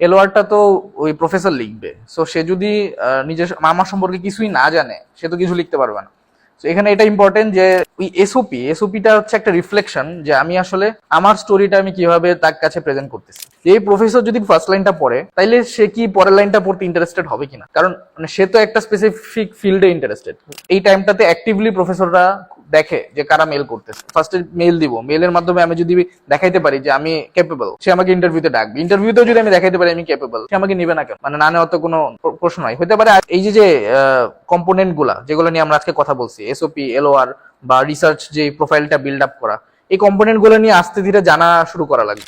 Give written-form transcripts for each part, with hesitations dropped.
এলওআরটা তো ওই প্রফেসর লিখবে, সো সে যদি নিজের আমার সম্পর্কে কিছুই না জানে সে তো কিছু লিখতে পারবে না। তো এখানে এটা ইম্পর্টেন্ট যে ওই এসওপিটা হচ্ছে একটা রিফ্লেকশন যে আমি আসলে আমার স্টোরিটা আমি কিভাবে তার কাছে প্রেজেন্ট করতেছি। এই প্রফেসর যদি ফার্স্ট লাইনটা পড়ে তাইলে সে কি পরের লাইনটা পড়তে ইন্টারেস্টেড হবে কিনা, কারণ মানে সে তো একটা স্পেসিফিক ফিল্ডে ইন্টারেস্টেড। এই টাইমটাতে অ্যাক্টিভলি প্রফেসররা দেখে যে কারা মেল করতেছে, ফার্স্টে মেল দিব, মেলের মাধ্যমে আমি যদি দেখাইতে পারি যে আমি ক্যাপেবল, সে আমাকে ইন্টারভিউতে ডাকবে। ইন্টারভিউতেও যদি আমি দেখাইতে পারি আমি ক্যাপেবল, সে আমাকে নিবে না কেন, মানে না নেওয়ার তো কোনো প্রশ্ন নয়। হতে পারে এই যে কম্পোনেন্ট গুলা যেগুলো নিয়ে আমরা আজকে কথা বলছি, এসওপি, এলওআর বা রিসার্চ যে প্রোফাইলটা বিল্ড আপ করা, এই কম্পোনেন্ট গুলো নিয়ে আস্তে ধীরে জানা শুরু করা লাগবে।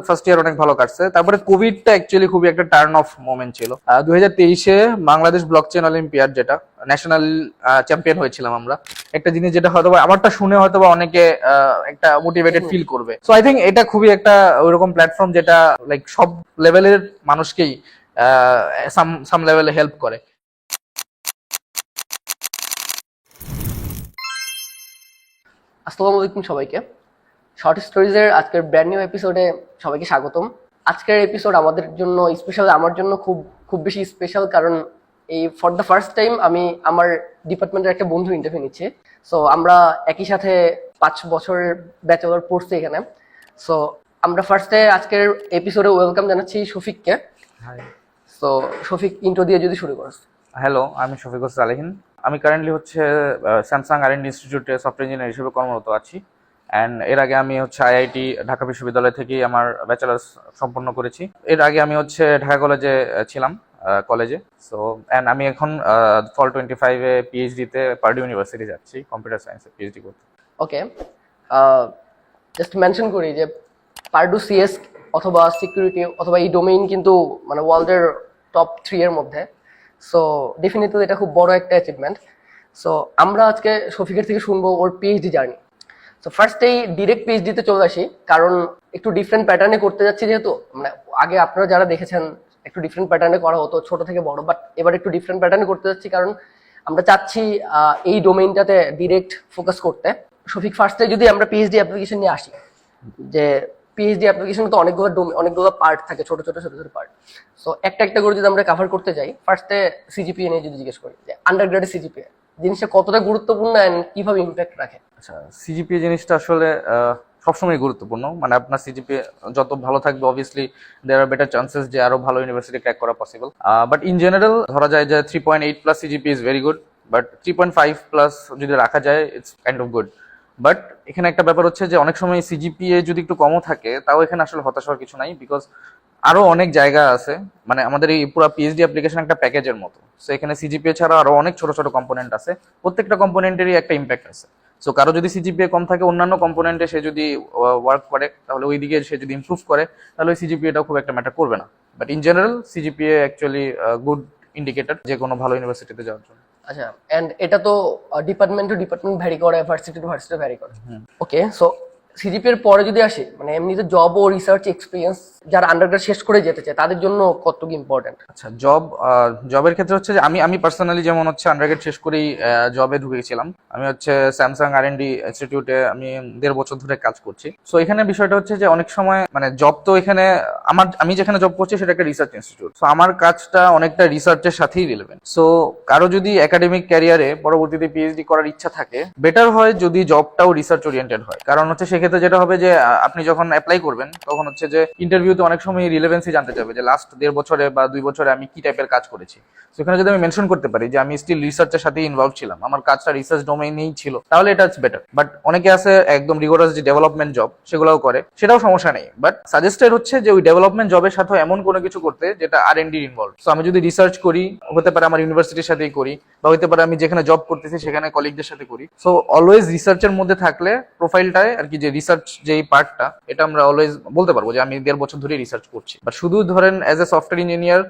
ফার্স্ট ইয়ার অনেক ভালো কাটছে। তারপরে কোভিডটা অ্যাকচুয়ালি খুবই একটা টার্ন অফ মোমেন্ট ছিল। 2023-এ বাংলাদেশ ব্লকচেন অলিম্পিয়াড, যেটা ন্যাশনাল চ্যাম্পিয়ন হয়েছিলাম আমরা, একটা জিনিস যেটা হয়তো আমারটা শুনে হয়তো অনেকে একটা মোটিভেটেড ফিল করবে। সো আই থিঙ্ক এটা খুবই একটা ওইরকম প্ল্যাটফর্ম যেটা লাইক সব লেভেলের মানুষকেই সাম লেভেলে হেল্প করে। আসসালামু আলাইকুম সবাইকে। শর্ট স্টোরিজের আজকের ব্র্যান্ড নিউ এপিসোডে সবাইকে স্বাগতম। আজকের এপিসোড আমাদের জন্য স্পেশাল, আমার জন্য খুব খুব বেশি স্পেশাল, কারণ এই ফর দ্য ফার্স্ট টাইম আমি আমার ডিপার্টমেন্টের একটা বন্ধু ইন্টারভিউ নিচ্ছি। সো আমরা একই সাথে 5 বছরের ব্যাচেলর পড়ছি এখানে। সো আমরা ফার্স্টে আজকের এপিসোডে ওয়েলকাম জানাচ্ছি শফিককে। সো শফিক, ইন্ট্রো দিয়ে যদি শুরু করস। হ্যালো, আমি শফিকুর সালেহিন। আমি কারেন্টলি হচ্ছে স্যামসাং আর&ডি ইনস্টিটিউটে সফটওয়্যার ইঞ্জিনিয়ার হিসেবে কর্মরত আছি। অ্যান্ড এর আগে আমি হচ্ছে আইআইটি ঢাকা বিশ্ববিদ্যালয় থেকেই আমার ব্যাচেলার্স সম্পন্ন করেছি। এর আগে আমি হচ্ছে ঢাকা কলেজে ছিলাম, কলেজে। সো অ্যান্ড আমি এখন ফল 25-এ পিএইচডিতে পার্ডু ইউনিভার্সিটি যাচ্ছি কম্পিউটার সায়েন্সে পিএইচডি করতে। ওকে, জাস্ট মেনশন করি যে পার্ডু সিএস অথবা সিকিউরিটি অথবা এই ডোমেইন কিন্তু মানে ওয়ার্ল্ডের টপ 3 এর মধ্যে। সো ডেফিনেটলি এটা খুব বড় একটা অ্যাচিভমেন্ট। সো আমরা আজকে শফিকের থেকে শুনবো ওর পিএইচডি জার্নি। সো ফার্স্টেই ডিরেক্ট পিএইচডিতে চলে আসি, কারণ একটু ডিফারেন্ট প্যাটার্নে করতে যাচ্ছি। যেহেতু মানে আগে আপনারা যারা দেখেছেন একটু ডিফারেন্ট প্যাটার্নে করা হতো ছোট থেকে বড়, বাট এবার একটু ডিফারেন্ট প্যাটার্নে করতে যাচ্ছি, কারণ আমরা চাচ্ছি এই ডোমেইনটাতে ডিরেক্ট ফোকাস করতে। শফিক, ফার্স্টে যদি আমরা পিএইচডি অ্যাপ্লিকেশন নিয়ে আসি, যে পিএইচডি অ্যাপ্লিকেশন তো অনেকগুলো পার্ট থাকে, ছোট ছোট পার্ট। সো একটা একটা করে যদি আমরা কভার করতে যাই, ফার্স্টে সিজিপিএ নিয়ে যদি জিজ্ঞেস করি যে আন্ডারগ্রেডের সিজিপিএ জিনিসটা কতটা গুরুত্বপূর্ণ এন্ড কিভাবে ইম্প্যাক্ট রাখে? আচ্ছা, সিজিপিএ জিনিসটা আসলে সবসময় গুরুত্বপূর্ণ। মানে আপনার সিজিপিএ যত ভালো থাকবে obviously there are better chances যে আরো ভালো ইউনিভার্সিটি ক্র্যাক করা পসিবল। বাট ইন জেনারেল ধরা যায় যে 3.8 plus CGPA is very good, but 3.5 plus যদি রাখা যায় it's kind of good. But এখানে একটা ব্যাপার হচ্ছে যে অনেক সময় সিজিপিএ যদি একটু কমও থাকে তাও এখানে আসলে হতাশ হওয়ার কিছু নাই, বিকজ আরো অনেক জায়গা আছে। মানে আমাদের এই পুরো পিএইচডি অ্যাপ্লিকেশন একটা প্যাকেজের মতো। সো এখানে সিজিপিএ ছাড়া আরো অনেক ছোট ছোট কম্পোনেন্ট আছে, প্রত্যেকটা কম্পোনেন্টেরই একটা ইম্প্যাক্ট আছে। সো কারো যদি সিজিপিএ কম থাকে অন্যান্য কম্পোনেন্টে সে যদি ওয়ার্ক করে তাহলে ওই দিকে সে যদি ইমপ্রুভ করে তাহলে ওই সিজিপিএটাও খুব একটা ম্যাটার করবে না। But in general CGPA actually good indicator যে কোনো ভালো ইউনিভার্সিটিতে যাওয়ার জন্য। আচ্ছা, এন্ড এটা তো ডিপার্টমেন্ট টু ডিপার্টমেন্ট ভ্যারি করে, ভার্সিটি টু ভার্সিটি ভ্যারি করে। ওকে, সো সিজিপি এর পরে যদি আসি, মানে এমনিতে জব ও রিসার্চ এক্সপিরিয়েন্স যারা আন্ডারগ্রেড শেষ করে যেতে চায় তাদের জন্য কতটুকু ইম্পর্টেন্ট? আচ্ছা, জবের ক্ষেত্রে হচ্ছে যে আমি পার্সোনালি যেমন হচ্ছে আন্ডারগ্রেড শেষ করেই জবে ঢুকেছিলাম। আমি হচ্ছে স্যামসাং আর&ডি ইনস্টিটিউটে আমি 1.5 বছর ধরে কাজ করছি। সো এখানে বিষয়টা হচ্ছে যে অনেক সময় মানে জব তো এখানে আমি যেখানে জব করছি সেটা একটা রিসার্চ ইনস্টিটিউট। সো আমার কাজটা অনেকটা রিসার্চের সাথেই রিলেভেন্ট। সো কারো যদি একাডেমিক ক্যারিয়ারে পরবর্তীতে পিএইচডি করার ইচ্ছা থাকে, বেটার হয় যদি জবটাও রিসার্চ ওরিয়েন্টেড হয়। কারণ হচ্ছে সেক্ষেত্রে যেটা হবে যে আপনি যখন অ্যাপ্লাই করবেন তখন হচ্ছে যে ইন্টারভিউতে অনেক সময় রিলেভেন্সি জানতে চাবে যে লাস্ট 1.5 বছরে বা 2 বছরে আমি কি টাইপের কাজ করেছি। সেখানে যদি আমি মেনশন করতে পারি যে আমি স্টিল রিসার্চের সাথে ইনভলভ ছিলাম, আমার কাজটা রিসার্চ ডোমেইনেই ছিল, তাহলে এটা বেটার। বাট অনেকে আছে একদম রিগোরাস যে ডেভেলপমেন্ট জব সেগুলোও করে, সেটাও সমস্যা নেই। বাট সাজেস্টেড হচ্ছে যে ওই ডেভেলপমেন্ট জবের সাথে এমন কোনো কিছু করতে যেটা আর&ডি ইনভলভ। সো আমি যদি রিসার্চ করি, হতে পারে আমার ইউনিভার্সিটির সাথেই করি, বা হতে পারে আমি যেখানে জব করতেছি সেখানে কলিগদের সাথে করি। সো অলওয়েজ রিসার্চের মধ্যে থাকলে প্রোফাইলটায় আর কি, যে রিসার্চ যেই পার্টটা, এটা আমরা অলওয়েজ বলতে পারবো যে আমি 1.5 বছর ধরে রিসার্চ করছি। বাট শুধু ধরেন as a software engineer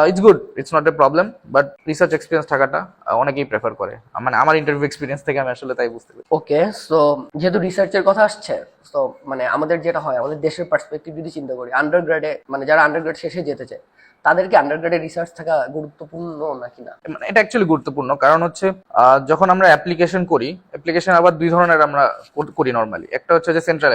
it's good, it's not a problem, but research experience থাকাটা অনেকেই প্রেফার করে। মানে আমার ইন্টারভিউ এক্সপিরিয়েন্স থেকে আমি আসলে তাই বুঝতে পারি। ওকে, সো যেহেতু রিসার্চের কথা আসছে, তো মানে আমাদের যেটা হয়, আমাদের দেশের পার্সপেক্টিভ যদি চিন্তা করি, আন্ডারগ্রেডে মানে যারা আন্ডারগ্রেড শেষে যেতে চায় তাদেরকে আন্ডারগ্রেডে রিসার্চ থাকা গুরুত্বপূর্ণ নাকি না? মানে এটা অ্যাকচুয়ালি গুরুত্বপূর্ণ, কারণ হচ্ছে যখন আমরা অ্যাপ্লিকেশন করি, অ্যাপ্লিকেশন আবার 2 ধরনের আমরা করি নর্মালি। একটা হচ্ছে যে সেন্ট্রাল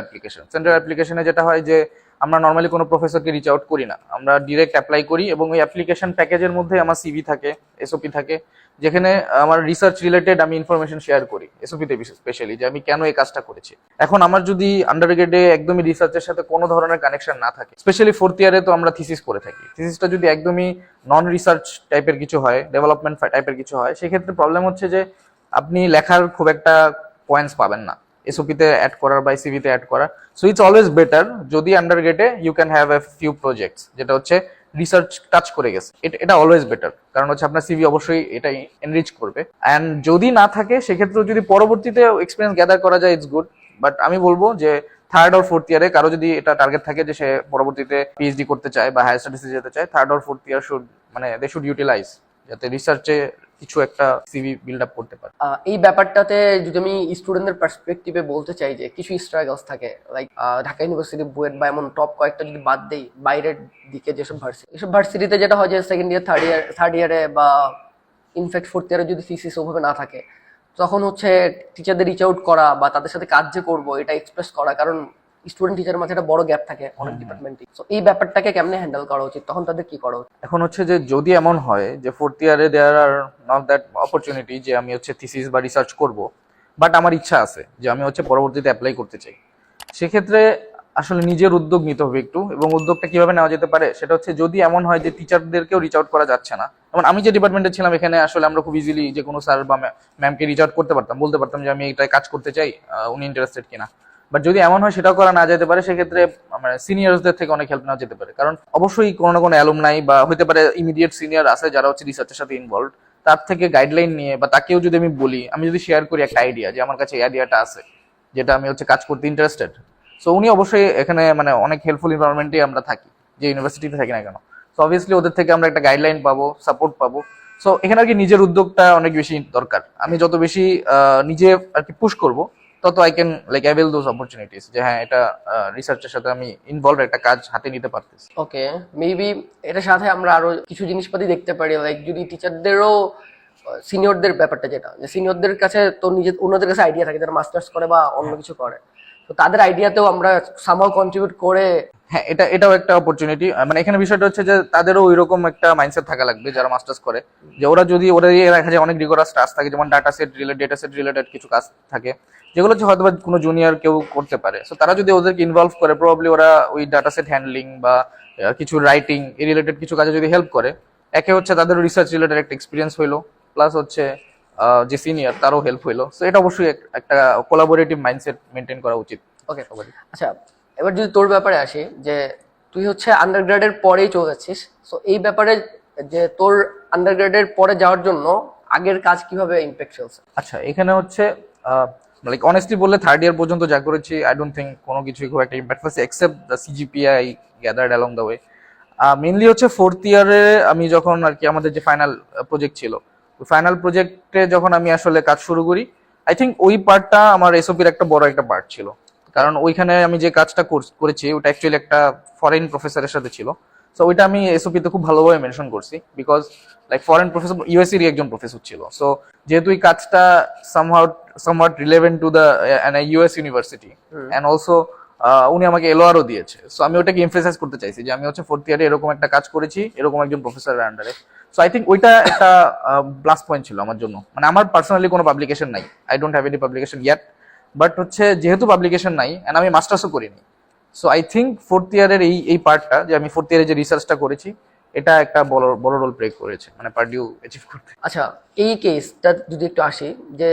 অ্যাপ্লিকেশনে যেটা হয় যে আমরা নর্মালি কোনো প্রফেসরকে রিচ আউট করি না, আমরা ডিরেক্ট অ্যাপ্লাই করি এবং ওই অ্যাপ্লিকেশন প্যাকেজের মধ্যে আমার সিভি থাকে, এসওপি থাকে, যেখানে আমার রিসার্চ রিলেটেড আমি ইনফরমেশন শেয়ার করি এসওপিতে স্পেশালি, যে আমি কেন এই কাজটা করেছি। এখন আমার যদি আন্ডারগ্রেডে একদমই রিসার্চের সাথে কোনো ধরনের কানেকশন না থাকে, স্পেশালি ফোর্থ ইয়ারে তো আমরা থিসিস করে থাকি, থিসিসটা যদি একদমই নন রিসার্চ টাইপের কিছু হয়, ডেভেলপমেন্ট টাইপের কিছু হয়, সেক্ষেত্রে প্রবলেম হচ্ছে যে আপনি লেখার খুব একটা পয়েন্টস পাবেন না এসওপিতে অ্যাড করার বা সিভিতে অ্যাড করা। সো ইটস অলওয়েজ বেটার যদি আন্ডারগ্রেডে you can have a few projects, যেটা হচ্ছে রিসার্চ টাচ করে গেছে, এটা অলওয়েজ বেটার, কারণ হচ্ছে আপনার সিভি অবশ্যই এটাই এনরিচ করবে। অ্যান্ড যদি না থাকে সেক্ষেত্রে যদি পরবর্তীতে এক্সপিরিয়েন্স গ্যাদার করা যায় ইটস গুড, বাট আমি বলবো যে থার্ড অর ফোর্থ ইয়ারে কারো যদি এটা টার্গেট থাকে যে সে পরবর্তীতে পিএইচডি করতে চায় বা হায়ার স্টাডিজে যেতে চায়, third or fourth year should মানে দে শুড ইউটিলাইজ, যাতে রিসার্চে কিছু একটা সিভি বিল্ড আপ করতে পারে। এই ব্যাপারটাতে যদি আমি স্টুডেন্টদের পার্সপেক্টিভে বলতে চাই যে কিছু স্ট্রাগলস থাকে, লাইক ঢাকা ইউনিভার্সিটি বুয়েট বা এমন টপ কয়েকটা যদি বাদ দেই, বাইরের দিকে যেসব ভার্সিটি, এসব ভার্সিটিতে যেটা হয় যে সেকেন্ড ইয়ার থার্ড ইয়ারে বা ইনফ্যাক্ট ফোর্থ ইয়ারে যদি থিসিস ওভাবে না থাকে, তখন হচ্ছে টিচারদের রিচ আউট করা বা তাদের সাথে কাজ যে করবো এটা এক্সপ্রেস করা, কারণ স্টুডেন্ট টিচারের মাঝে একটা বড় গ্যাপ থাকে অনেক ডিপার্টমেন্টে। তো এই ব্যাপারটাকে কেমনে হ্যান্ডেল করা উচিত, তখন তাদের কি করা উচিত? এখন হচ্ছে যে যদি এমন হয় যে ফোর্থ ইয়ারে দেয়ার আর নট দ্যাট অপরচুনিটি যে আমি হচ্ছে থিসিস বা রিসার্চ করব, বাট আমার ইচ্ছা আছে যে আমি হচ্ছে পরবর্তীতে অ্যাপ্লাই করতে চাই, সেক্ষেত্রে আসলে নিজের উদ্যোগ নিতে হবে একটু। এবং উদ্যোগটা কিভাবে নেওয়া যেতে পারে সেটা হচ্ছে যদি এমন হয় যে টিচারদেরকেও রিচ আউট করা যাচ্ছে না, যেমন আমি যে ডিপার্টমেন্টে ছিলাম এখানে আসলে আমরা খুব ইজিলি যে কোনো স্যার বা ম্যামকে রিচ আউট করতে পারতাম, বলতে পারতাম যে আমি এটাই কাজ করতে চাই, উনি ইন্টারেস্টেড কিনা। বাট যদি এমন হয় সেটাও করা না যেতে পারে, সেক্ষেত্রে মানে সিনিয়রদের থেকে অনেক হেল্প নেওয়া যেতে পারে, কারণ অবশ্যই কোনো না কোনো অ্যালুমনাই বা হতে পারে ইমিডিয়েট সিনিয়র আছে যারা হচ্ছে রিসার্চের সাথে ইনভলভ, তার থেকে গাইডলাইন নিয়ে বা তাকেও যদি আমি বলি, আমি যদি শেয়ার করি একটা আইডিয়া যে আমার কাছে এই আইডিয়াটা আছে যেটা আমি হচ্ছে কাজ করতে ইন্টারেস্টেড, সো উনি অবশ্যই এখানে মানে অনেক হেল্পফুল এনভায়রনমেন্টে আমরা থাকি, যে ইউনিভার্সিটিতে থাকি না কেন। সো অবভিয়াসলি ওদের থেকে আমরা একটা গাইডলাইন পাবো, সাপোর্ট পাবো। সো এখানে আর কি নিজের উদ্যোগটা অনেক বেশি দরকার। আমি যত বেশি নিজে আর কি পুশ করবো, তত I can like avail those opportunities, যে হ্যাঁ এটা রিসার্চের সাথে আমি ইনভলভ একটা কাজ হাতে নিতে পারতেছি। ওকে, মেবি এটার সাথে আমরা আরো কিছু জিনিসপাতি দেখতে পারি, লাইক যদি টিচারদেরও সিনিয়রদের ব্যাপারটা, যেটা যে সিনিয়রদের কাছে তো অন্যদের কাছে আইডিয়া থাকে যারা মাস্টার্স করে বা অন্য কিছু করে, তো তাদের আইডিয়াতেও আমরা সামহাও কন্ট্রিবিউট করে। হ্যাঁ, এটাও একটা অপরচুনিটি। মানে এখানে বিষয়টা হচ্ছে যে তাদেরও ওইরকম একটা মাইন্ডসেট থাকা লাগবে যারা মাস্টার্স করে, যে ওরা যদি ওরা দেখা যায় অনেক রিগোরাস টাস্ক থাকে, যেমন ডেটা সেট রিলেটেড কিছু কাজ থাকে যেগুলো হচ্ছে হয়তো কোনো জুনিয়র কেউ করতে পারে। সো তারা যদি ওদেরকে ইনভলভ করে, প্রবাবলি ওরা ওই ডাটা সেট হ্যান্ডলিং বা কিছু রাইটিং এই রিলেটেড কিছু কাজে যদি হেল্প করে, একে হচ্ছে তাদের রিসার্চ রিলেটেড একটা এক্সপিরিয়েন্স হইলো, প্লাস হচ্ছে যে সিনিয়র তারও হেল্প হইলো। সো এটা অবশ্যই একটা কোলাবোরেটিভ মাইন্ডসেট মেনটেন করা উচিত। ওকে, আচ্ছা, এবার যদি তোর ব্যাপারে আসি, যে তুই হচ্ছে আন্ডারগ্রেডের পরেই চলে যাচ্ছিস, সো এই ব্যাপারে যে তোর আন্ডারগ্রেডের পরে যাওয়ার জন্য আগের কাজ কিভাবে ইমপ্যাক্ট ফেলছে? আচ্ছা, এখানে হচ্ছে লাইক অনেস্টলি বললে থার্ড ইয়ার পর্যন্ত যা করেছি আই ডোন্ট থিঙ্ক কোনো কিছুই খুব একটা ইম্প্যাক্ট ফেলছে, except the CGPI gathered along the way. Mainly হচ্ছে ফোর্থ ইয়ারে আমি যখন আর কি আমাদের যে ফাইনাল প্রজেক্ট ছিল, ফাইনাল প্রজেক্টে যখন আমি আসলে কাজ শুরু করি, আই থিঙ্ক ওই পার্টটা আমার এসওপির একটা বড় একটা পার্ট ছিল, কারণ ওইখানে আমি যে কাজটা করেছি ওটা অ্যাকচুয়ালি একটা ফরেন প্রফেসরের সাথে ছিল। সো ওইটা আমি এসওপিতে খুব ভালোভাবে মেনশন করছি, বিকজ লাইক ফরেন প্রফেসর ইউএসএর একজন প্রফেসর ছিল। সো যেহেতু এই কাজটা somewhat relevant to the an US university, and also উনি আমাকে এলওআরও দিয়েছে, সো আমি ওটাকে এমফেসাইজ করতে চাইছি যে আমি হচ্ছে ফোর্থ ইয়ারে এরকম একটা কাজ করেছি এরকম একজন প্রফেসরের আন্ডারে। সো আই থিঙ্ক ওইটা একটা প্লাস পয়েন্ট ছিল আমার জন্য। মানে আমার পার্সোনালি কোনো পাবলিকেশন নাই, I don't have any publication yacht, but হচ্ছে যেহেতু পাবলিকেশন নাই এন্ড আমি মাস্টার্সও করিনি, সো আই থিঙ্ক ফোর্থ ইয়ারের এই পার্টটা, যে আমি ফোর্থ ইয়ারে যে রিসার্চটা করেছি, এটা একটা বড় রোল প্লে করেছে মানে পার্ডিউ অ্যাচিভ করতে। আচ্ছা, এই কেসটা যদি একটু আসি, যে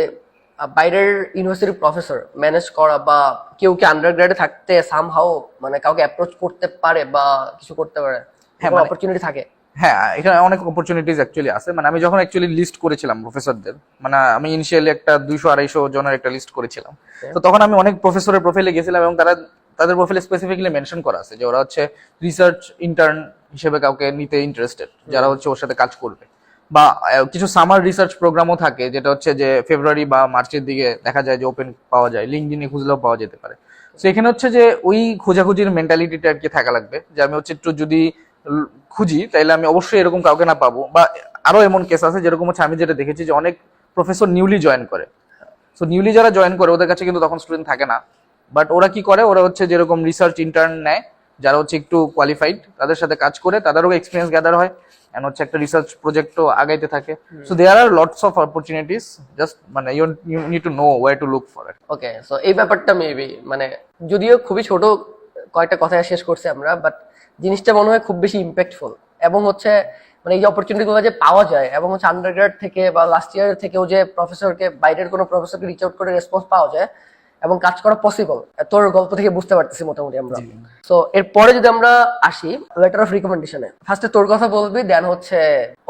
বাইরের ইউনিভার্সিটির প্রফেসর ম্যানেজ করা বা কেউ কি আন্ডারগ্রেডে থাকতে সামহাও মানে কাউকে অ্যাপ্রোচ করতে পারে বা কিছু করতে পারে, হ্যাঁ, কোনো মানে অপরচুনিটি থাকে? হ্যাঁ, এখানে অনেক অপরচুনিটিস অ্যাকচুয়ালি আছে। মানে আমি যখন অ্যাকচুয়ালি লিস্ট করেছিলাম প্রফেসরদের, মানে আমি ইনিশিয়ালি একটা 200-250 জনের একটা লিস্ট করেছিলাম, তো তখন আমি অনেক প্রফেসরের প্রোফাইলে গেছিলাম এবং তাদের প্রোফাইলে স্পেসিফিকলি মেনশন করা আছে যে ওরা হচ্ছে রিসার্চ ইন্টার্ন হিসেবে কাউকে নিতে ইন্টারেস্টেড, যারা হচ্ছে ওর সাথে কাজ করবে। বা কিছু সামার রিসার্চ প্রোগ্রামও থাকে, যেটা হচ্ছে যে ফেব্রুয়ারি বা মার্চের দিকে দেখা যায় যে ওপেন পাওয়া যায়, লিঙ্কডইনে খুঁজলেও পাওয়া যেতে পারে। তো এখানে হচ্ছে যে ওই খোঁজাখুঁজির মেন্টালিটিটা আর কি থাকা লাগবে, যে আমি হচ্ছে একটু যদি খুঁজি তাইলে আমি অবশ্যই এরকম কাউকে না পাবো। বা আরো এমন কেস আছে যেরকম হচ্ছে আমি যেটা দেখেছি যে অনেক প্রফেসর নিউলি জয়েন করে, সো নিউলি যারা জয়েন করে ওদের কাছে কিন্তু তখন স্টুডেন্ট থাকে না, বাট ওরা কি করে, ওরা হচ্ছে যেরকম রিসার্চ ইন্টার্ন নেয়, যারা হচ্ছে একটু কোয়ালিফাইড, তাদের সাথে কাজ করে তাদেরও এক্সপিরিয়েন্স গ্যাদার হয় এন্ড হচ্ছে একটা রিসার্চ প্রজেক্টও আগাইতে থাকে। So there are lots of opportunities, just মানে you need to know where to look for it. Okay, so এই ব্যাপারটা মেবি মানে যদিও খুবই ছোট কয়েকটা কথা শেষ করছি আমরা, বাট জিনিসটা মনে হয় খুব বেশি ইম্প্যাক্টফুল। এবং হচ্ছে মানে এই যে অপরচুনিটি গুলো যে পাওয়া যায়, এবং হচ্ছে আন্ডারগ্রেড থেকে বা লাস্ট ইয়ার থেকেও যে প্রফেসরকে, বাইরের কোনো প্রফেসরকে রিচ আউট করে রেসপন্স পাওয়া যায় এবং কাজ করা পসিবল, তোর গল্প থেকে বুঝতে পারতেছি মোটামুটি আমরা। সো এরপরে যদি আমরা আসি লেটার অফ রিকমেন্ডেশনে, ফার্স্টে তোর কথা বলবি, দেন হচ্ছে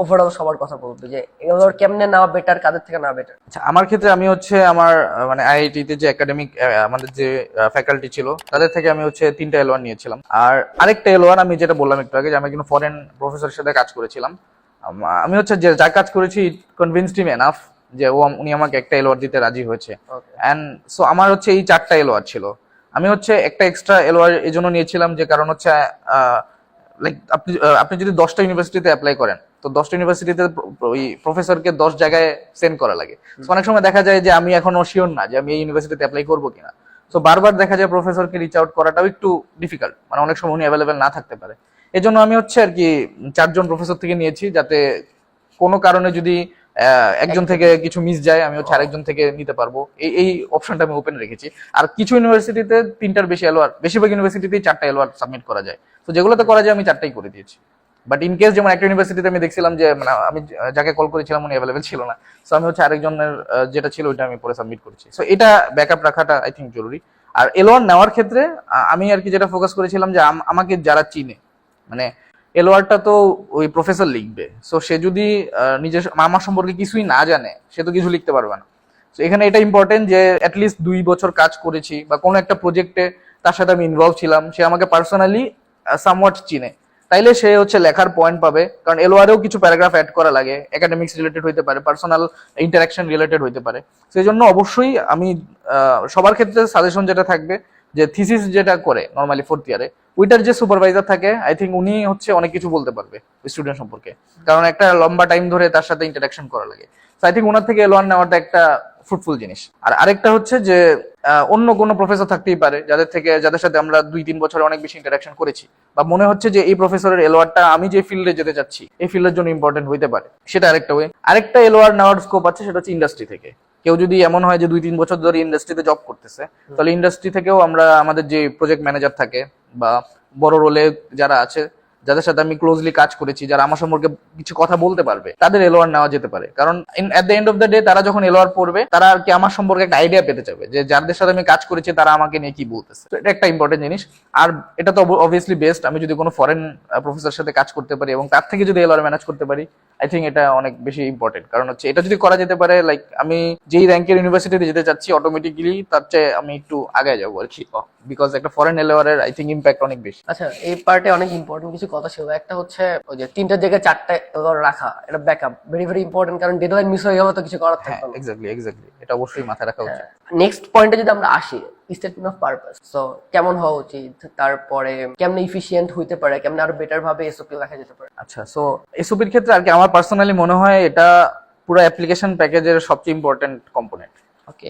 ওভারঅল সবার কথা বলবি যে এগুলোর কেমনে নেওয়া বেটার, কাদের থেকে নেওয়া বেটার। আচ্ছা, আমার ক্ষেত্রে আমি হচ্ছে আমার মানে আইআইটি তে যে একাডেমিক আমাদের যে ফ্যাকাল্টি ছিল তাদের থেকে আমি হচ্ছে 3টা L1 নিয়েছিলাম। আর আরেকটা L1 আমি যেটা বললাম একটু আগে, যে আমি কিন্তু ফরেন প্রফেসরের সাথে কাজ করেছিলাম। আমি হচ্ছে যে যা কাজ করেছি কনভিন্সড হিম এনাফ যে উনি আমাকে একটা L1 দিতে রাজি হয়েছে। এন্ড সো আমার হচ্ছে এই 4টা L1 ছিল। আমি হচ্ছে একটা এক্সট্রা L1 এই জন্য নিয়েছিলাম যে কারণ হচ্ছে লাইক আপনি যদি 10টা ইউনিভার্সিটিতে অ্যাপ্লাই করেন, তো 10টা ইউনিভার্সিটিতে ওই প্রফেসরকে 10 জায়গায় সেন্ড করা লাগে। তো অনেক সময় দেখা যায় যে আমি এখনো শিওর না যে আমি এই ইউনিভার্সিটিতে অ্যাপ্লাই করবো কিনা। তো বারবার দেখা যায় প্রফেসরকে রিচ আউট করাটাও একটু ডিফিকাল্ট, মানে অনেক সময় উনি অ্যাভেলেবেল না থাকতে পারে। এই জন্য আমি হচ্ছে আর কি 4জন প্রফেসর থেকে নিয়েছি, যাতে কোনো কারণে যদি একজন থেকে কিছু মিস যায় আমি হচ্ছে আরেকজন থেকে নিতে পারবো, এই অপশনটা আমি ওপেন রেখেছি। আর কিছু ইউনিভার্সিটিতে 3টার বেশি L1, বেশিরভাগ ইউনিভার্সিটিতেই 4টা L1 সাবমিট করা যায়। তো যেগুলোতে করা যায় আমি 4টাই করে দিয়েছি। বাট ইন কেস যেমন একটা ইউনিভার্সিটিতে আমি দেখছিলাম যে মানে আমি যাকে কল করেছিলাম উনি অ্যাভেলেবেল ছিল না, সো আমি হচ্ছে আরেকজনের যেটা ছিল ওইটা আমি পরে সাবমিট করেছি। সো এটা ব্যাকআপ রাখাটা আই থিঙ্ক জরুরি। আর L1 নেওয়ার ক্ষেত্রে আমি আর কি যেটা ফোকাস করেছিলাম যে আমাকে যারা চিনে, মানে L1টা তো ওই প্রফেসর লিখবে, সো সে যদি নিজের আমার সম্পর্কে কিছুই না জানে সে তো কিছু লিখতে পারবে না। তো এখানে এটা ইম্পর্টেন্ট যে অ্যাটলিস্ট 2 বছর কাজ করেছি বা কোনো একটা প্রজেক্টে তার সাথে আমি ইনভলভ ছিলাম, সে আমাকে পার্সোনালি সামওয়াট চিনে, তাইলে সে হচ্ছে লেখার পয়েন্ট পাবে। কারণ L1-এও কিছু প্যারাগ্রাফ অ্যাড করা লাগে, একাডেমিক্স রিলেটেড হইতে পারে, পার্সোনাল ইন্টারাকশন রিলেটেড হইতে পারে। সেই জন্য অবশ্যই আমি সবার ক্ষেত্রে সাজেশন যেটা থাকবে যে থিসিস যেটা করে নর্মালি 4th ইয়ারে, ওইটার যে সুপারভাইজার থাকে আই থিঙ্ক উনি হচ্ছে অনেক কিছু বলতে পারবে স্টুডেন্ট সম্পর্কে, কারণ একটা লম্বা টাইম ধরে তার সাথে ইন্টারাকশন করা লাগে। আই থিঙ্ক ওনার থেকে L1 নেওয়াটা একটা ফ্রুটফুল জিনিস। আর আরেকটা হচ্ছে যে অন্য কোনো প্রফেসর থাকতেই পারে যাদের সাথে আমরা 2-3 বছরে অনেক বেশি ইন্টারাকশন করেছি, বা মনে হচ্ছে যে এই প্রফেসরের L1টা আমি যে ফিল্ডে যেতে চাচ্ছি এই ফিল্ডের জন্য ইম্পর্টেন্ট হইতে পারে, সেটা আরেকটা ওয়ে। আরেকটা L1 নেওয়ার স্কোপ আছে, সেটা হচ্ছে ইন্ডাস্ট্রি থেকে। কেউ যদি এমন হয় যে 2-3 বছর ধরে ইন্ডাস্ট্রিতে জব করতেছে, তাহলে ইন্ডাস্ট্রি থেকেও আমরা আমাদের যে প্রজেক্ট ম্যানেজার থাকে বা বড় রোলে যারা আছে, যাদের সাথে আমি ক্লোজলি কাজ করেছি, যারা আমার সম্পর্কে কিছু কথা বলতে পারবে, তাদের L1 নেওয়া যেতে পারে। কারণ at the end of the day তারা যখন L1 পড়বে, তারা আর কি আমার সম্পর্কে একটা আইডিয়া পেতে চাবে যে যাদের সাথে আমি কাজ করেছি তারা আমাকে নিয়ে কি বলতেছে। তো এটা একটা ইম্পর্টেন্ট জিনিস। আর এটা তো অবভিয়াসলি বেস্ট, আমি যদি কোনো ফরেন প্রফেসরের সাথে কাজ করতে পারি এবং তার থেকে যদি L1 ম্যানেজ করতে পারি, আই থিঙ্ক এটা অনেক বেশি ইম্পর্টেন্ট। কারণ হচ্ছে এটা যদি করা যেতে পারে, লাইক আমি যেই র্যাঙ্কের ইউনিভার্সিটিতে যেতে চাচ্ছি অটোমেটিক্যালি তার চেয়ে আমি একটু আগে যাবো আর কি, বিকজ একটা ফরেন L1 এর আই থিঙ্ক ইম্প্যাক্ট অনেক বেশি। আচ্ছা, এই পার্টে অনেক ইম্পর্টেন্ট কিছু কথা ছিল। একটা হচ্ছে ওই যে 3টার জায়গায় 4টা L1 রাখা, এটা ব্যাকআপ ভেরি ভেরি ইম্পর্টেন্ট, কারণ ডেডলাইন মিস হয়ে গেলে তো কিছু করার হ্যাঁ, থাকবে না। এক্স্যাক্টলি এটা অবশ্যই মাথায় রাখা উচিত। নেক্সট পয়েন্টে যদি আমরা আসি, স্টেটমেন্ট অফ পারপাস, সো কেমন হওয়া উচিত, তারপরে কেমনে ইফিশিয়েন্ট হইতে পারে, কেমনে আরো বেটার ভাবে এসওপি লেখা যেতে পারে। আচ্ছা, সো এসওপির ক্ষেত্রে আর কি আমার পার্সোনালি মনে হয় এটা পুরো অ্যাপ্লিকেশন প্যাকেজের সবচেয়ে ইম্পর্টেন্ট কম্পোনেন্ট।